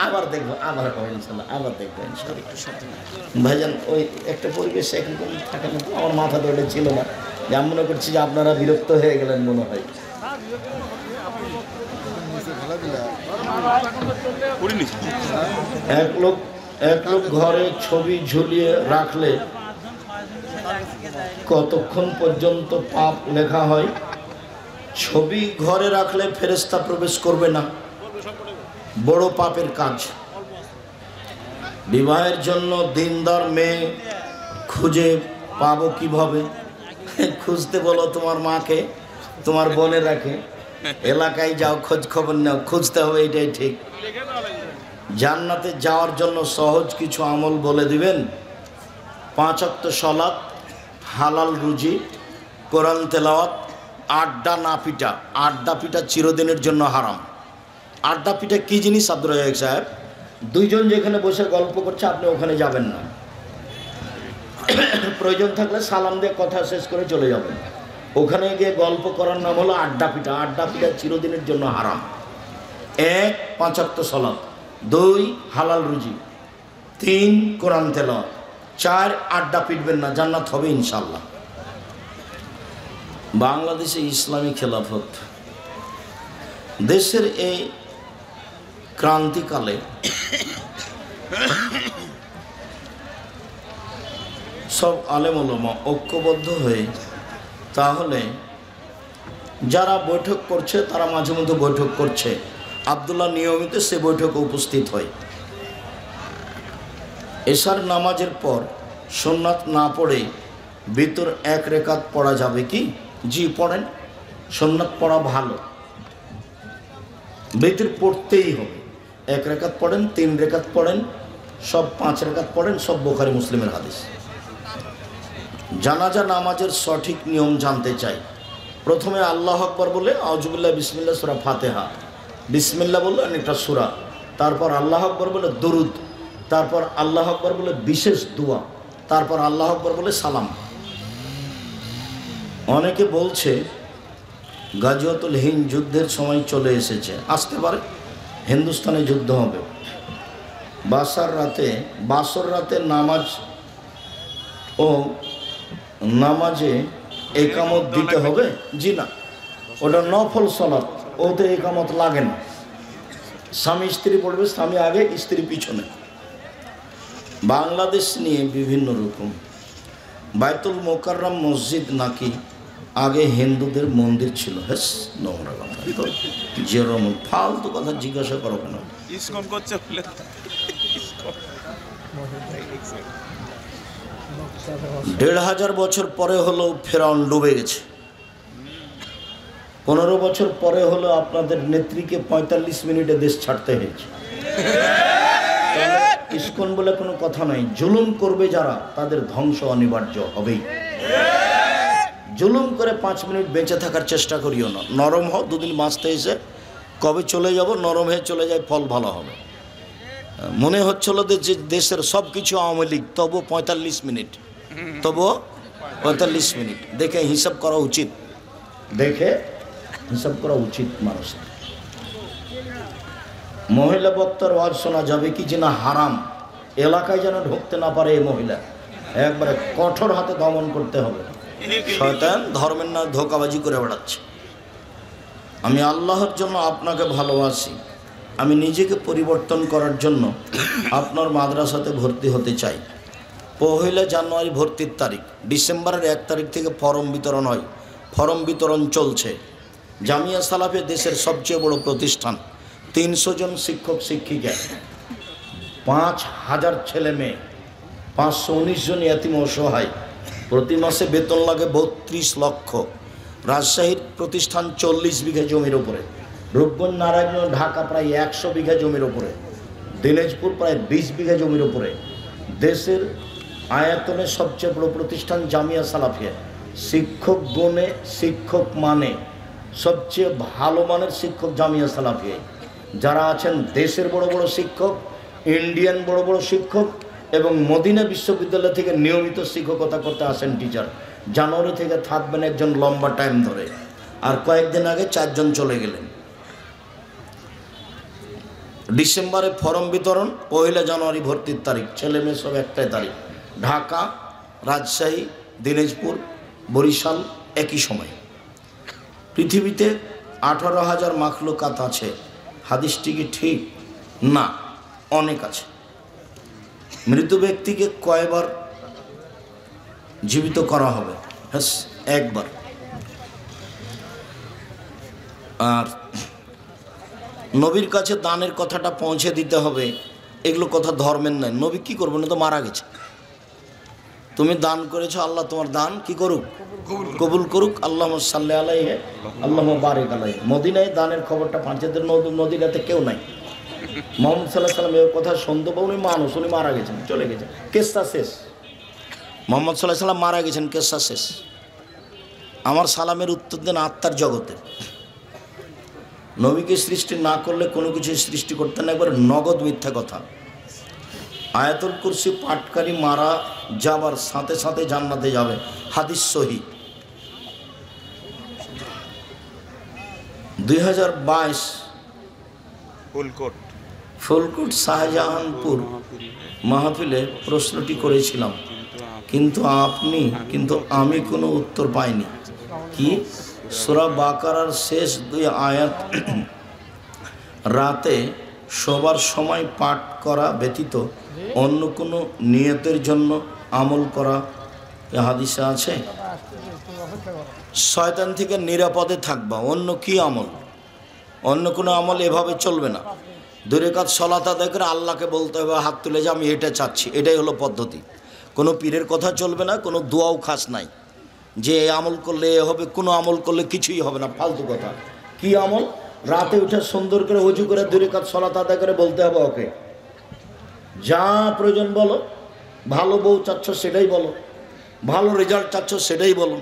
আবার দেখবো, আবার হবে ইনশাল্লাহ, আবার দেখবো ইনশাল্লাহ। ভাইজান ওই একটা পরিবেশ একরকম থাকে না, আমার মাথা তো ওটা ছিল না, যে আমি মনে করছি যে আপনারা বিরক্ত হয়ে গেলেন মনে হয়। এক লোক ঘরে ছবি ঝুলিয়ে রাখলে কতক্ষণ পর্যন্ত পাপ লেখা হয়? ছবি ঘরে রাখলে ফেরেশতা প্রবেশ করবে না, বড় পাপের কাজ। বিবাহের জন্য দিনদার মেয়ে খুঁজে পাবো কিভাবে? খুঁজতে বলো তোমার মাকে, তোমার বোনের রাখে, এলাকায় যাও, খোঁজ খবর নাও, খুঁজতে হবে, এটাই ঠিক। জান্নাতে যাওয়ার জন্য সহজ কিছু আমল বলে দিবেন? 5 ওয়াক্ত সালাত, হালাল রুজি, কোরআন তেলাওয়াত, আড্ডা না পিটা। আড্ডা পিটা চিরদিনের জন্য হারাম। আড্ডা পিটা কী জিনিস আব্দুর রাজ্জাক সাহেব? দুইজন যেখানে বসে গল্প করছে আপনি ওখানে যাবেন না, প্রয়োজন থাকলে সালাম দিয়ে কথা শেষ করে চলে যাবেন। ওখানে গিয়ে গল্প করার নাম হলো আড্ডা পিটা। আড্ডা পিটা চিরদিনের জন্য হারাম। 1 5 ওয়াক্ত সালাত, 2 হালাল রুজি, 3 কোরআন তেলাওয়াত, 4 আড্ডা পিটবেন না, জান্নাত হবে ইনশাল্লাহ। বাংলাদেশে ইসলামী খেলাফত দেশের এই ক্রান্তিকালে সব আলেম ওলামা ঐক্যবদ্ধ হয়ে, তাহলে যারা বৈঠক করছে তারা মাঝে মধ্যে বৈঠক করছে, আব্দুল্লাহ নিয়মিত সে বৈঠকে উপস্থিত হয়। এশার নামাজের পর সুন্নাত না পড়ে ভিতর 1 রেকাত পড়া যাবে কি? জি পড়েন, সুন্নাত পড়া ভালো, ভিতর পড়তেই হবে। 1 রেকাত পড়েন, 3 রেকাত পড়েন, সব 5 রেকাত পড়েন, সব বুখারী মুসলিমের হাদিস। জানাজা নামাজের সঠিক নিয়ম জানতে চাই। প্রথমে আল্লাহ আকবার বলে আউযুবিল্লাহ বিসমিল্লাহ সূরা ফাতিহা, বিসমিল্লাহ বললে একটা সূরা, তারপর আল্লাহ আকবার বলে দরুদ, তারপর আল্লাহ আকবার বলে বিশেষ দোয়া, তারপর আল্লাহ আকবার বলে সালাম। অনেকে বলছে গাজওয়াতুল হিন্দ যুদ্ধের সময় চলে এসেছে, আসতে পারে, হিন্দুস্তানে যুদ্ধ হবে। বাসর রাতে নামাজ ও নামাজে একামত দিতে হবে? জি না, ওটা নফল সালাত, ওতে একামত লাগে না। স্বামী স্ত্রী পড়বে, স্বামী আগে স্ত্রী পিছনে। বাংলাদেশ নিয়ে বিভিন্ন রকম। বাইতুল মোকাররম মসজিদ নাকি আগে হিন্দুদের মন্দির ছিল। হ্যাঁ, নোংরা কথা, যেরকম ফালতু কথা জিজ্ঞাসা করো কেন? 1500 বছর পরে হলো ফেরাউন ডুবে গেছে। 15 বছর পরে হলো আপনাদের নেত্রীকে 45 মিনিটে দেশ ছাড়তে হয়েছে। ইসকন বলে কোনো কথা নাই। জুলুম করবে যারা, তাদের ধ্বংস অনিবার্য হবেই। জুলুম করে 5 মিনিট বেঁচে থাকার চেষ্টা করিও না। নরম হও, 2 দিন বাঁচতে এসে কবে চলে যাব, নরম হয়ে চলে যায়, ফল ভালো হবে। মনে হচ্ছিল যে দেশের সব কিছু আওয়ামী লীগ, তবু 45 মিনিট, তবুও 45 মিনিট। দেখে হিসাব করা উচিত, দেখে হিসাব করা উচিত মানুষের। মহিলা বক্তার ওয়াজ শোনা যাবে কি? যে না হারাম, এলাকায় যেন ঢুকতে না পারে এই মহিলা, একবারে কঠোর হাতে দমন করতে হবে। শয়তান ধর্মের না ধোঁকাবাজি করে বেড়াচ্ছে। আমি আল্লাহর জন্য আপনাকে ভালোবাসি, আমি নিজেকে পরিবর্তন করার জন্য আপনার মাদ্রাসাতে ভর্তি হতে চাই। 1 জানুয়ারি ভর্তির তারিখ, ডিসেম্বরের 1 তারিখ থেকে ফর্ম বিতরণ হয়। ফর্ম বিতরণ চলছে। জামিয়া সালাফিয়া দেশের সবচেয়ে বড় প্রতিষ্ঠান। 300 জন শিক্ষক শিক্ষিকা, 5000 ছেলে মেয়ে, 519 জন ইয়াতিম অসহায়, প্রতি মাসে বেতন লাগে 32 লক্ষ। রাজশাহীর প্রতিষ্ঠান 40 বিঘা জমির উপরে, রূপগঞ্জ নারায়ণগঞ্জ ঢাকা প্রায় 100 বিঘা জমির উপরে, দিনাজপুর প্রায় 20 বিঘা জমির উপরে। দেশের আয়তনে সবচেয়ে বড় প্রতিষ্ঠান জামিয়া সালাফিয়া। শিক্ষক গুণে, শিক্ষক মানে সবচেয়ে ভালো মানের শিক্ষক জামিয়া সালাফিয়া। যারা আছেন দেশের বড় বড় শিক্ষক, ইন্ডিয়ান বড় বড় শিক্ষক এবং মদিনা বিশ্ববিদ্যালয় থেকে নিয়মিত শিক্ষকতা করতে আসেন টিচার। জানুয়ারি থেকে থাকবেন একজন লম্বা টাইম ধরে, আর কয়েকদিন আগে 4 জন চলে গেলেন। ডিসেম্বরে ফর্ম বিতরণ, 1 জানুয়ারি ভর্তির তারিখ, ছেলে মেয়ে সব একটাই তারিখ। ঢাকা, রাজশাহী, দিনাজপুর, বরিশাল একই সময়। পৃথিবীতে 18,000 মাখলুকাত আছে। হাদিসটি কি ঠিক? না, অনেক আছে। মৃত ব্যক্তিকে কয়বার জীবিত করা হবে? হ্যাঁ, একবার। আর নবীর কাছে দানের কথাটা পৌঁছে দিতে হবে, এগুলো কথা ধর্মের নয়। নবী কি করবেন? তো মারা গেছে। তুমি দান করেছো, আল্লাহ তোমার দান কি করুক? কবুল করুক। আল্লাহুম্মা সাল্লি আলাইহি আল্লাহুম্মা বারিক আলাইহি। মদিনায় দানের খবরটা পাঁচেদের নদীরাতে কেউ নাই। মুহাম্মদ সাল্লাল্লাহু আলাইহি ওয়াসাল্লাম এই কথা শুনতে পাও, উনি মানুষ, উনি মারা গেছেন, চলে গেছেন, কেসটা শেষ। মুহাম্মদ সাল্লাল্লাহু আলাইহি ওয়াসাল্লাম মারা গেছেন, কেসটা শেষ। আমার সালামের উত্তর দেন আত্মার জগতে। নবীকে সৃষ্টি না করলে কোনো কিছু সৃষ্টি করতে না, একবার নগদ মিথ্যা কথা। আয়াতুল কুরসি পাঠকারী মারা যাবার সাথে সাথে জান্নাতে যাবে, হাদিস সহিহ। 2022 ফুলকোট শাহজাহানপুর মাহফিলে প্রশ্নটি করেছিলাম, কিন্তু আমি কোনো উত্তর পাইনি। কি? সূরা বাকারার শেষ 2 আয়াত রাতে শোবার সময় পাঠ করা ব্যতীত অন্য কোনো নিয়তের জন্য আমল করা এ হাদিসে আছে? শয়তান থেকে নিরাপদে থাকবা। অন্য কি আমল? অন্য কোনো আমল এভাবে চলবে না। 2 রাকাত সালাত আদায় করে আল্লাহকে বলতে হবে, হাত তুলে যে আমি এটা চাচ্ছি, এটাই হলো পদ্ধতি। কোনো পীরের কথা চলবে না, কোনো দোয়াও খাস নাই যে এই আমল করলে এ হবে, কোনো আমল করলে কিছুই হবে না, ফালতু কথা। কি আমল? রাতে উঠে সুন্দর করে ওযু করে 2 রাকাত সালাত আদায় করে বলতে হবে ওকে, যা প্রয়োজন বলো। ভালো বউ চাচ্ছ সেটাই বলো, ভালো রেজাল্ট চাচ্ছ সেটাই বলো,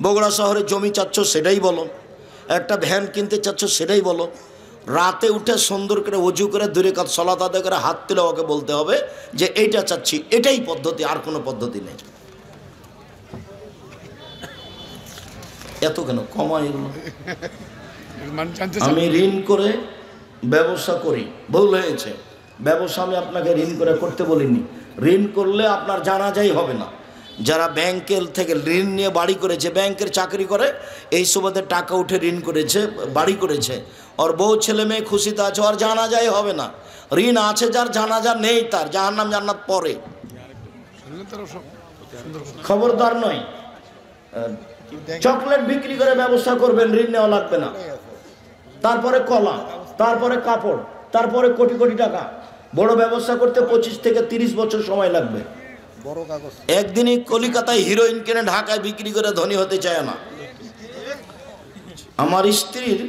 বগুড়া শহরে জমি চাচ্ছ সেটাই বলো, একটা ভ্যান কিনতে চাচ্ছ সেটাই বলো। রাতে উঠে সুন্দর করে ওযু করে 2 রাকাত সালাত আদায় করে হাত তুলে ওকে বলতে হবে যে এইটা চাচ্ছি, এটাই পদ্ধতি, আর কোনো পদ্ধতি নেই। এত কেন কমা এগুলো? আমি ঋণ করে ব্যবসা করি, ভুল হয়েছে। ব্যবসা আমি আপনাকে ঋণ করে করতে বলিনি। ঋণ করলে আপনার জানাজাই হবে না। যারা ব্যাংকের থেকে ঋণ নিয়ে বাড়ি করেছে, ব্যাংকের চাকরি করে, এই সুবাদে টাকা উঠে ঋণ করেছে, বাড়ি করেছে, ওর বউ ছেলে মেয়ে খুশিতে আছে, আর জানাজাই হবে না। ঋণ আছে যার, জানাজা নেই তার, জাহান্নাম জান্নাত পরে। খবরদার নয়। চকলেট বিক্রি করে ব্যবসা করবেন, ঋণ নেওয়া লাগবে না। তারপরে কলা, তারপরে কাপড়, তারপরে কোটি কোটি টাকা। বড় ব্যবসা করতে 25 থেকে 30 বছর সময় লাগবে। একদিনই কলিকাতায় হিরোইন কিনে ঢাকায় বিক্রি করে ধনী হতে চায় না। আমার স্ত্রীর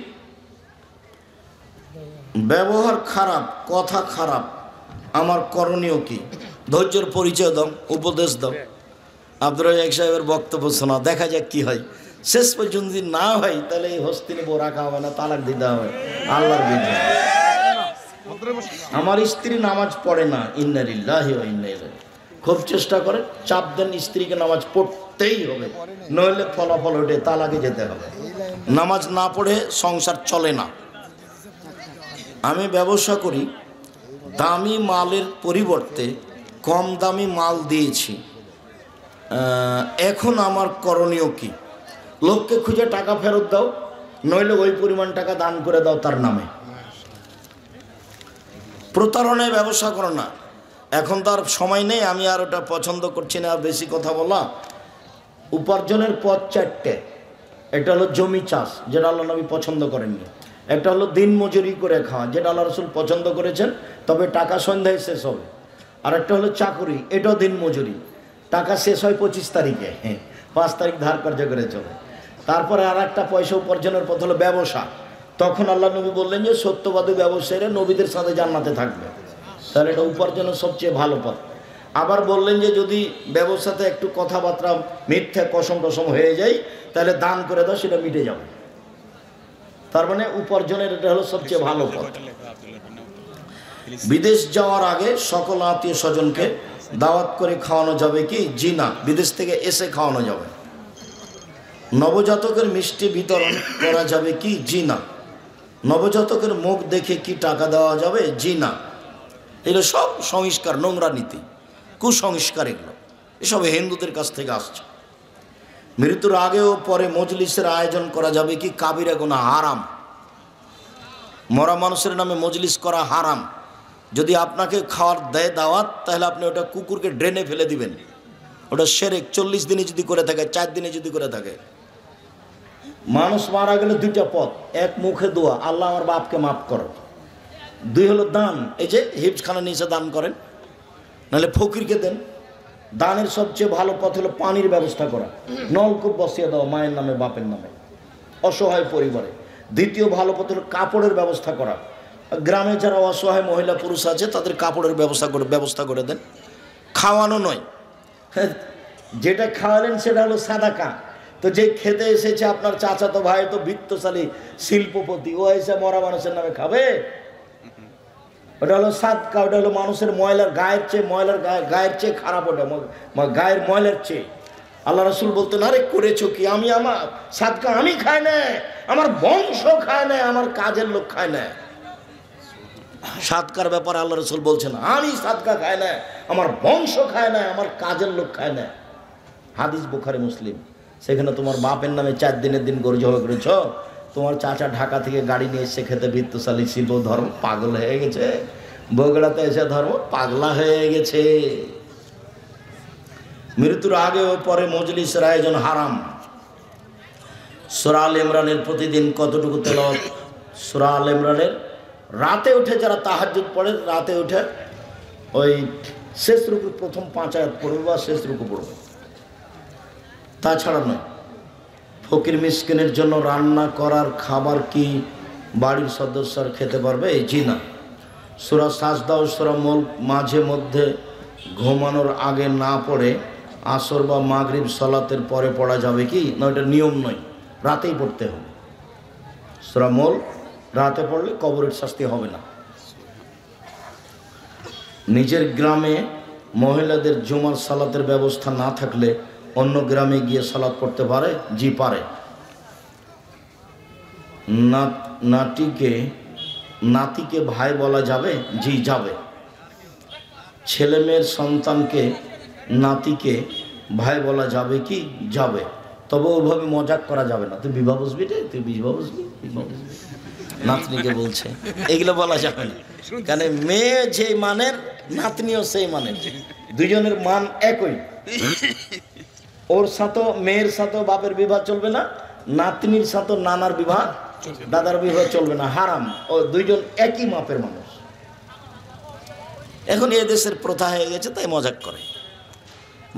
ব্যবহার খারাপ, কথা খারাপ, আমার করণীয় কি? ধৈর্যের পরিচয় দাও, উপদেশ দাও। আব্দুর রাজ্জাক সাহেবের বক্তব্য শোনা, দেখা যাক কি হয়। শেষ পর্যন্ত যদি না হয় তাহলে এই হস্তিনে বউ রাখা হবে না, তালাক দিতে হবে আল্লাহর বিধান। আমার স্ত্রী নামাজ পড়ে না, ইন্না লিল্লাহি ওয়া ইন্না ইলাইহি। খুব চেষ্টা করে, চাপ দেন স্ত্রীকে নামাজ পড়তেই হবে, নইলে ফলাফল ওঠে, তালাকে যেতে হবে। নামাজ না পড়ে সংসার চলে না। আমি ব্যবসা করি, দামি মালের পরিবর্তে কম দামি মাল দিয়েছি, এখন আমার করণীয় কি? লোককে খুঁজে টাকা ফেরত দাও, নইলে ওই পরিমাণ টাকা দান করে দাও তার নামে। প্রতারণায় ব্যবসা করো না। এখন তো আর সময় নেই, আমি আর ওটা পছন্দ করছি না বেশি কথা বলা। উপার্জনের পথ 4টে। একটা হলো জমি চাষ, যেটা আল্লাহ নবী পছন্দ করেননি। একটা হলো দিন মজুরি করে খাওয়া, যেটা আল্লাহ রসুল পছন্দ করেছেন, তবে টাকা সন্ধ্যায় শেষ হবে। আর একটা হলো চাকুরি, এটাও দিন মজুরি, টাকা শেষ হয় 25 তারিখে, 5 তারিখ ধার কার্য করে চলে। তারপরে আর একটা পয়সা উপার্জনের পথ হলো ব্যবসা। তখন আল্লাহ নবী বললেন যে সত্যবাদী ব্যবসায়ীরা নবীদের সাথে জান্নাতে থাকবে, তাহলে এটা উপার্জনের সবচেয়ে ভালো পথ। আবার বললেন যে যদি ব্যবসাতে একটু কথাবার্তা মিথ্যা কসম টসম হয়ে যায়, তাহলে দান করে দাও, সেটা মিটে যাবে। তার মানে উপার্জনের এটা হলো সবচেয়ে ভালো পথ। বিদেশ যাওয়ার আগে সকল আত্মীয় স্বজনকে দাওয়াত করে খাওয়ানো যাবে কি? জি না, বিদেশ থেকে এসে খাওয়ানো যাবে। নবজাতকের মিষ্টি বিতরণ করা যাবে কি? জি না। নবজাতকের মুখ দেখে কি টাকা দেওয়া যাবে? জি না। এগুলো সব সংস্কার, নোংরা নীতি, কুসংস্কার। এসব হিন্দুদের কাছ থেকে আসছে। মৃত্যুর আগে ও পরে মজলিসের আয়োজন করা যাবে কি? কাবিরা গুনাহ, হারাম। মরা মানুষের নামে মজলিস করা হারাম। যদি আপনাকে খাওয়ার দেয় দাওয়াত, তাহলে আপনি ওটা কুকুরকে ড্রেনে ফেলে দিবেন। ওটা শিরক। 40 দিনে যদি করে থাকে, 4 দিনে যদি করে থাকে। মানুষ মারা গেলে দুইটা পথ, এক মুখে দোয়া, আল্লাহ আমার বাপকে মাফ করো। 2 হলো দান, এই যে হিফজখানা নিচে দান করেন, নাহলে ফকিরকে দেন। দানের সবচেয়ে ভালো পথ হলো পানির ব্যবস্থা করা, নলকূপ বসিয়ে দেওয়া মায়ের নামে বাপের নামে অসহায় পরিবারে। দ্বিতীয় ভালো পথ হলো কাপড়ের ব্যবস্থা করা। গ্রামে যারা অসহায় মহিলা পুরুষ আছে তাদের কাপড়ের ব্যবস্থা করে দেন। খাওয়ানো নয়। যেটা খাওয়ালেন সেটা হলো সাদাকা। তো যে খেতে এসেছে আপনার চাচাতো ভাই, তো বিত্তশালী শিল্পপতি, ও এসে মরা মানুষের নামে খাবে? ওটা হলো সাদকা। ওটা হলো মানুষের ময়লার গায়ের চেয়ে খারাপ। ওটা গায়ের ময়লার চেয়ে। আল্লাহ রাসূল বলতেন, আরে করেছো কি? আমি আমার সাদকা আমি খাই না, আমার বংশ খায় না, আমার কাজের লোক খায় না। সাদকার ব্যাপারে আল্লাহ রাসূল বলছেন, আমি সাদকা খাই না, আমার বংশ খায় না, আমার কাজের লোক খায় না। হাদিস বুখারী মুসলিম। সেখানে তোমার বাপের নামে 4 দিনের দিন গরু জবাই করেছ, তোমার চাচা ঢাকা থেকে গাড়ি নিয়ে এসে খেতে বিত্তশালী শিল্প, ধর্ম পাগল হয়ে গেছে। বগুড়াতে এসে ধর্ম পাগলা হয়ে গেছে। মৃত্যুর আগে ও পরে মজলিসের আয়োজন হারাম। সূরা আল ইমরানের প্রতিদিন কতটুকু তেলাওয়াত? সূরা আল ইমরানের রাতে উঠে যারা তাহাজ্জুদ পড়ে, রাতে উঠে ওই শেষ রুকু প্রথম 5 আয়াত পড়বে বা শেষ রুকু পড়বে, তাছাড়া নয়। ফকির মিসকিনের জন্য রান্না করার খাবার কি বাড়ির সদস্যরা খেতে পারবে? জি না। সূরা সাজদা ও সূরা মুলক মাঝে মধ্যে ঘুমানোর আগে না পড়ে আসর বা মাগরিব সালাতের পরে পড়া যাবে কি? না, এটা নিয়ম নয়, রাতেই পড়তে হবে। সূরা মুলক রাতে পড়লে কবরের শাস্তি হবে না। নিজের গ্রামে মহিলাদের জুমার সালাতের ব্যবস্থা না থাকলে অন্য গ্রামে গিয়ে সালাত পড়তে পারে? জি পারে। নাতিকে ভাই বলা যাবে? জি যাবে। ছেলে মেয়ের সন্তানকে নাতিকে ভাই বলা যাবে কি? যাবে। তবে ওইভাবে মজাক করা যাবে না, তুই বিবাহ বুঝবি রে, তুই বিবাহ বুঝবি, নাতনিকে বলছে, এগুলো বলা যাবে না। কারণ মেয়ে যে মানের, নাতনিও সেই মানের, দুজনের মান একই। ওর সাথে মেয়ের সাথে বাপের বিবাহ চলবে না, নাতনির সাথে নানার বিবাহ, দাদার বিবাহ চলবে না, হারাম। ও দুইজন একই মাপের মানুষ। এখন এ দেশের প্রথা হয়ে গেছে, তাই মজাক করে।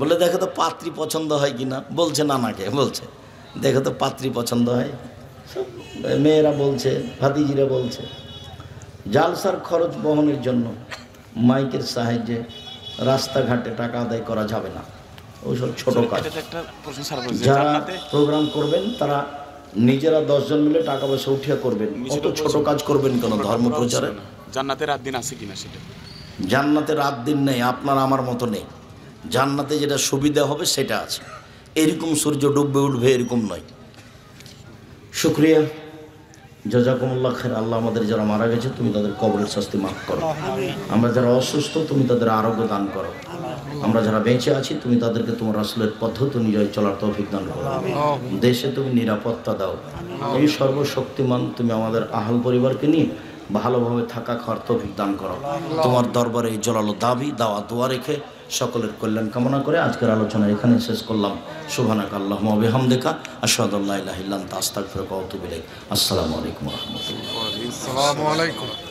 বলে দেখো তো পাত্রী পছন্দ হয় কিনা, বলছে নানাকে, বলছে দেখো তো পাত্রী পছন্দ হয়। মেয়েরা বলছে, ভাতিজিরা বলছে। জালসার খরচ বহনের জন্য মাইকের সাহায্যে রাস্তাঘাটে টাকা আদায় করা যাবে না। ওইসব ছোট কাজ। যারা প্রোগ্রাম করবেন তারা নিজেরা 10 জন মিলে টাকা পয়সা উঠিয়ে করবেন। অত ছোট কাজ করবেন কেন ধর্ম প্রচারে? জান্নাতে রাত দিন আছে কিনা সেটা? জান্নাতে রাত দিন নেই, আপনার আমার মতো নেই। জান্নাতে যেটা সুবিধা হবে সেটা আছে। এরকম সূর্য ডুববে উঠবে এরকম নয়। শুকরিয়া, জাযাকুমুল্লাহ খাইর। আল্লাহ আমাদের যারা মারা গেছে তুমি তাদের কবরের শাস্তি মাফ করো। আমরা যারা অসুস্থ তুমি তাদের আরোগ্য দান করো। আমরা যারা বেঁচে আছি তুমি তাদেরকে তোমার রাসূলের পদ্ধতি অনুযায়ী চলার তৌফিক দান করো। দেশে তুমি নিরাপত্তা দাও। এই সর্বশক্তিমান তুমি আমাদের আহল পরিবারকে নিয়ে ভালোভাবে থাকা খাওয়ার তৌফিক দান করো। তোমার দরবারে এই জোরালো দাবি দাওয়া দোয়া রেখে সকলের কল্যাণ কামনা করে আজকের আলোচনা এখানে শেষ করলাম। সুবহানাকা আল্লাহুম্মা ওয়া বিহামদিকা আশহাদু আল্লা ইলাহা ইল্লা আনতা আস্তাগফিরুকা ওয়া আতুবু ইলাইক। আসসালামু আলাইকুম ওয়া রাহমাতুল্লাহ। আসসালামু আলাইকুম।